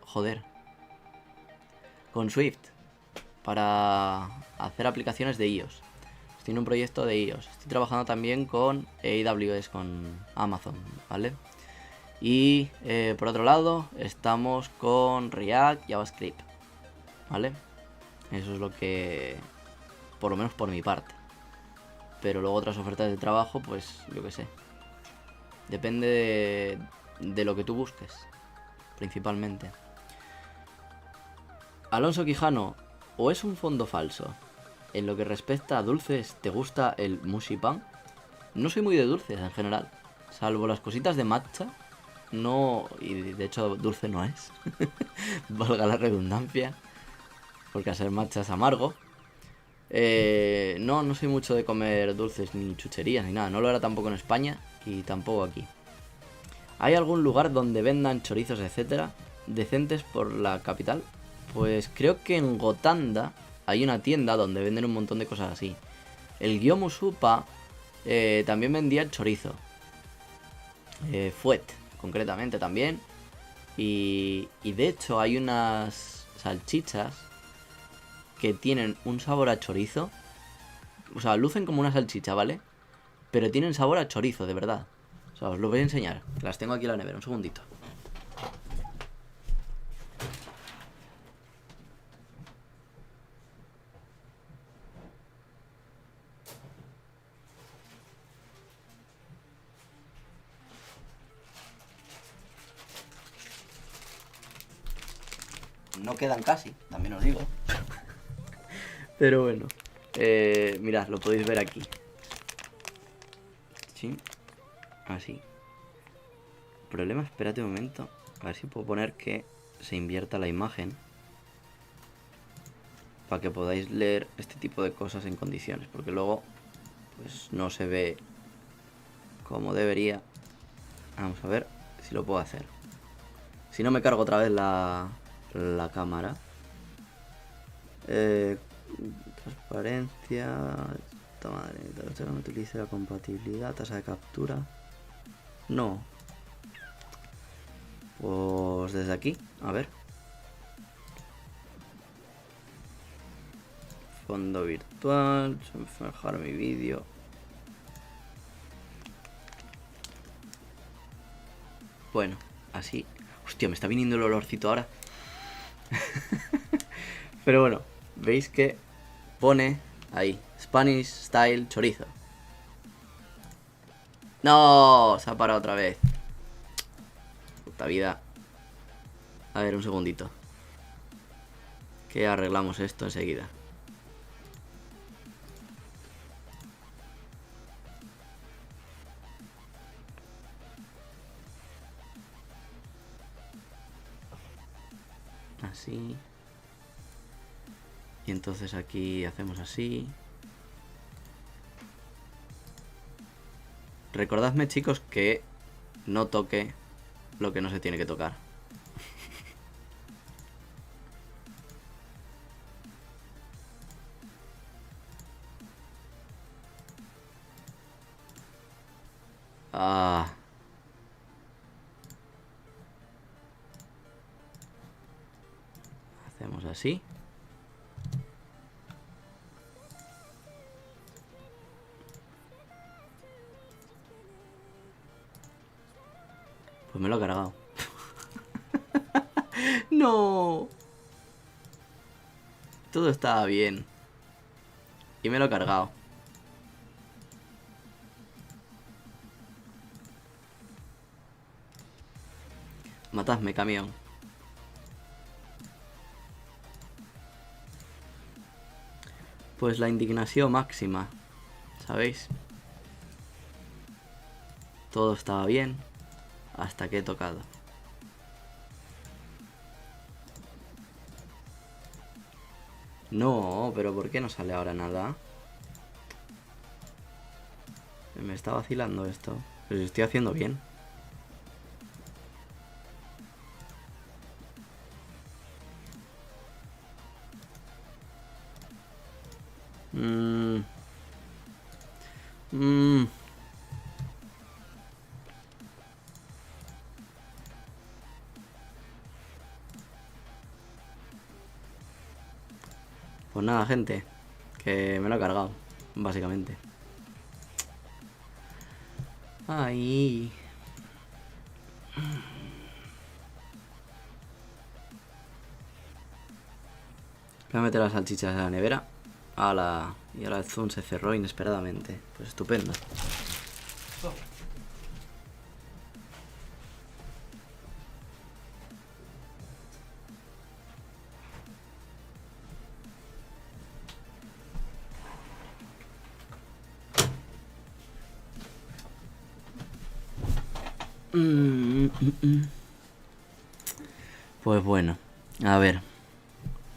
Joder. Con Swift. para hacer aplicaciones de iOS. Estoy en un proyecto de iOS. Estoy trabajando también con AWS, con Amazon, ¿vale? Y por otro lado, estamos con React, JavaScript, ¿vale? Eso es lo que, por lo menos por mi parte. Pero luego otras ofertas de trabajo, pues yo qué sé. Depende de lo que tú busques, principalmente. Alonso Quijano, ¿o es un fondo falso? En lo que respecta a dulces, ¿te gusta el mushipan? No soy muy de dulces en general, salvo las cositas de matcha. No, y de hecho dulce no es, valga la redundancia, porque al ser matcha es amargo. No soy mucho de comer dulces ni chucherías ni nada, no lo era tampoco en España y tampoco aquí. ¿Hay algún lugar donde vendan chorizos, etcétera, decentes por la capital? Pues creo que en Gotanda hay una tienda donde venden un montón de cosas así. El Gyomu Supa también vendía chorizo. Fuet, concretamente también. Y de hecho hay unas salchichas que tienen un sabor a chorizo. O sea, lucen como una salchicha, ¿vale? Pero tienen sabor a chorizo, de verdad. O sea, os lo voy a enseñar. Las tengo aquí en la nevera, un segundito. No quedan casi, también os digo. Pero bueno. Mirad, lo podéis ver aquí. Sí. Así. Problema, espérate un momento. A ver si puedo poner que se invierta la imagen. Para que podáis leer este tipo de cosas en condiciones. Porque luego, pues no se ve como debería. Vamos a ver si lo puedo hacer. Si no me cargo otra vez la cámara. Transparencia. Madre, no utilice la compatibilidad, tasa de captura. No. Pues desde aquí, a ver. Fondo virtual, fijar mi vídeo. Bueno, así. Hostia, me está viniendo el olorcito ahora. Pero bueno, veis que pone ahí, Spanish Style Chorizo. No, se ha parado otra vez. Puta vida. A ver, un segundito. Que arreglamos esto enseguida. Así. Y entonces aquí hacemos así. Recordadme, chicos, que no toque lo que no se tiene que tocar. Ah. Hacemos así. Pues me lo he cargado. No. Todo estaba bien. Y me lo he cargado. Matadme, camión. Pues la indignación máxima, ¿sabéis? Todo estaba bien hasta que he tocado. No, pero ¿por qué no sale ahora nada? Me está vacilando esto. Pero si estoy haciendo bien. Pues nada, gente, que me lo he cargado, básicamente. Ahí. Voy a meter las salchichas en la nevera. ¡Hala! Y ahora el zoom se cerró inesperadamente. Pues estupendo. Pues bueno, a ver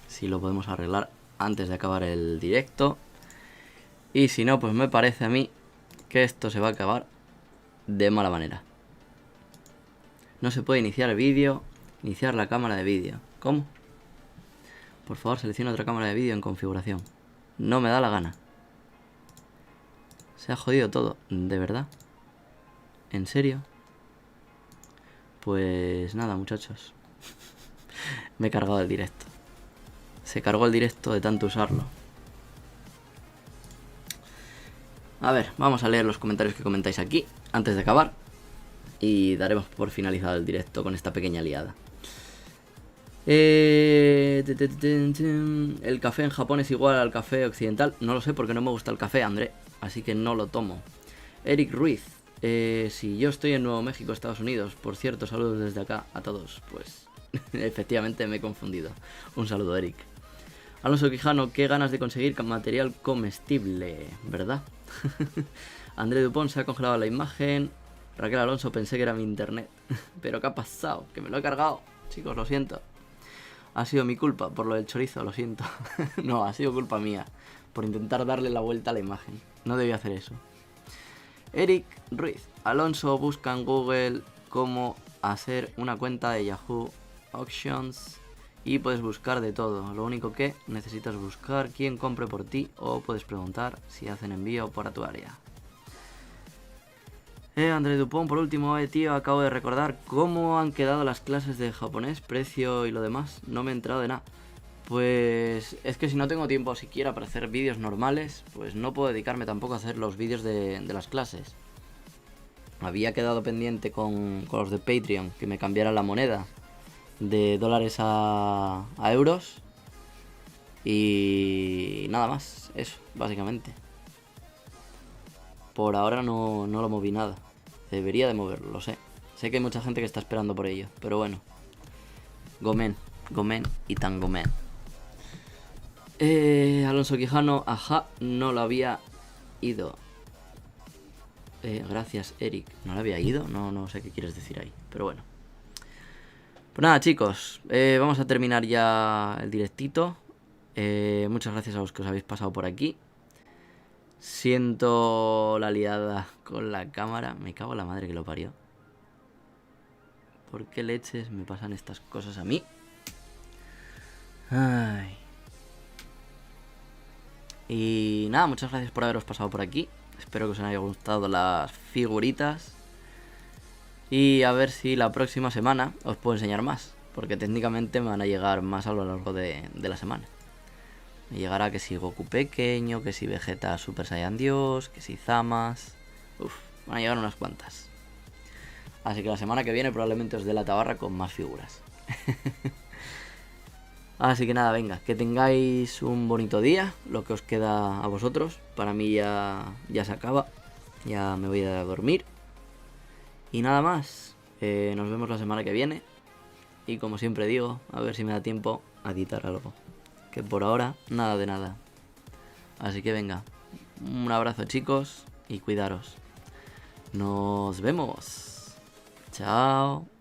si lo podemos arreglar antes de acabar el directo. Y si no, pues me parece a mí que esto se va a acabar de mala manera. No se puede iniciar el vídeo. Iniciar la cámara de vídeo. ¿Cómo? Por favor, selecciona otra cámara de vídeo en configuración. No me da la gana. Se ha jodido todo, ¿de verdad? ¿En serio? Pues nada, muchachos. Me he cargado el directo. Se cargó el directo de tanto usarlo. A ver, vamos a leer los comentarios que comentáis aquí antes de acabar. Y daremos por finalizado el directo con esta pequeña liada. El café en Japón es igual al café occidental. No lo sé porque no me gusta el café, André. Así que no lo tomo. Eric Ruiz. Si yo estoy en Nuevo México, Estados Unidos. Por cierto, saludos desde acá a todos. Pues efectivamente me he confundido. Un saludo, Eric. Alonso Quijano, qué ganas de conseguir material comestible, ¿verdad? André Dupont, se ha congelado la imagen. Raquel Alonso, pensé que era mi internet. Pero ¿qué ha pasado? Que me lo he cargado. Chicos, lo siento. Ha sido mi culpa por lo del chorizo, lo siento. No, ha sido culpa mía. Por intentar darle la vuelta a la imagen. No debía hacer eso. Eric Ruiz. Alonso busca en Google cómo hacer una cuenta de Yahoo Auctions y puedes buscar de todo. Lo único que necesitas buscar quién compre por ti o puedes preguntar si hacen envío por tu área. André Dupont, por último, tío, acabo de recordar cómo han quedado las clases de japonés, precio y lo demás. No me he enterado de nada. Pues es que si no tengo tiempo siquiera para hacer vídeos normales, pues no puedo dedicarme tampoco a hacer los vídeos de las clases. Había quedado pendiente con los de Patreon que me cambiaran la moneda de dólares a euros. Y nada más, eso, básicamente. Por ahora no lo moví nada. Debería de moverlo, lo sé. Sé que hay mucha gente que está esperando por ello, pero bueno. Gomen y tan gomen. Alonso Quijano, ajá, no lo había ido. Gracias, Eric. ¿No lo había ido? No sé qué quieres decir ahí, pero bueno. Pues nada, chicos, vamos a terminar ya el directito. Muchas gracias a los que os habéis pasado por aquí. Siento la liada con la cámara. Me cago en la madre que lo parió. ¿Por qué leches me pasan estas cosas a mí? Ay. Y nada, muchas gracias por haberos pasado por aquí. Espero que os haya gustado las figuritas. Y a ver si la próxima semana os puedo enseñar más. Porque técnicamente me van a llegar más a lo largo de la semana. Me llegará que si Goku pequeño, que si Vegeta Super Saiyan Dios, que si Zamas. Uf, van a llegar unas cuantas. Así que la semana que viene probablemente os dé la tabarra con más figuras. Así que nada, venga, que tengáis un bonito día, lo que os queda a vosotros. Para mí ya se acaba, ya me voy a dormir. Y nada más, nos vemos la semana que viene. Y como siempre digo, a ver si me da tiempo a editar algo. Que por ahora, nada de nada. Así que venga, un abrazo chicos y cuidaros. Nos vemos. Chao.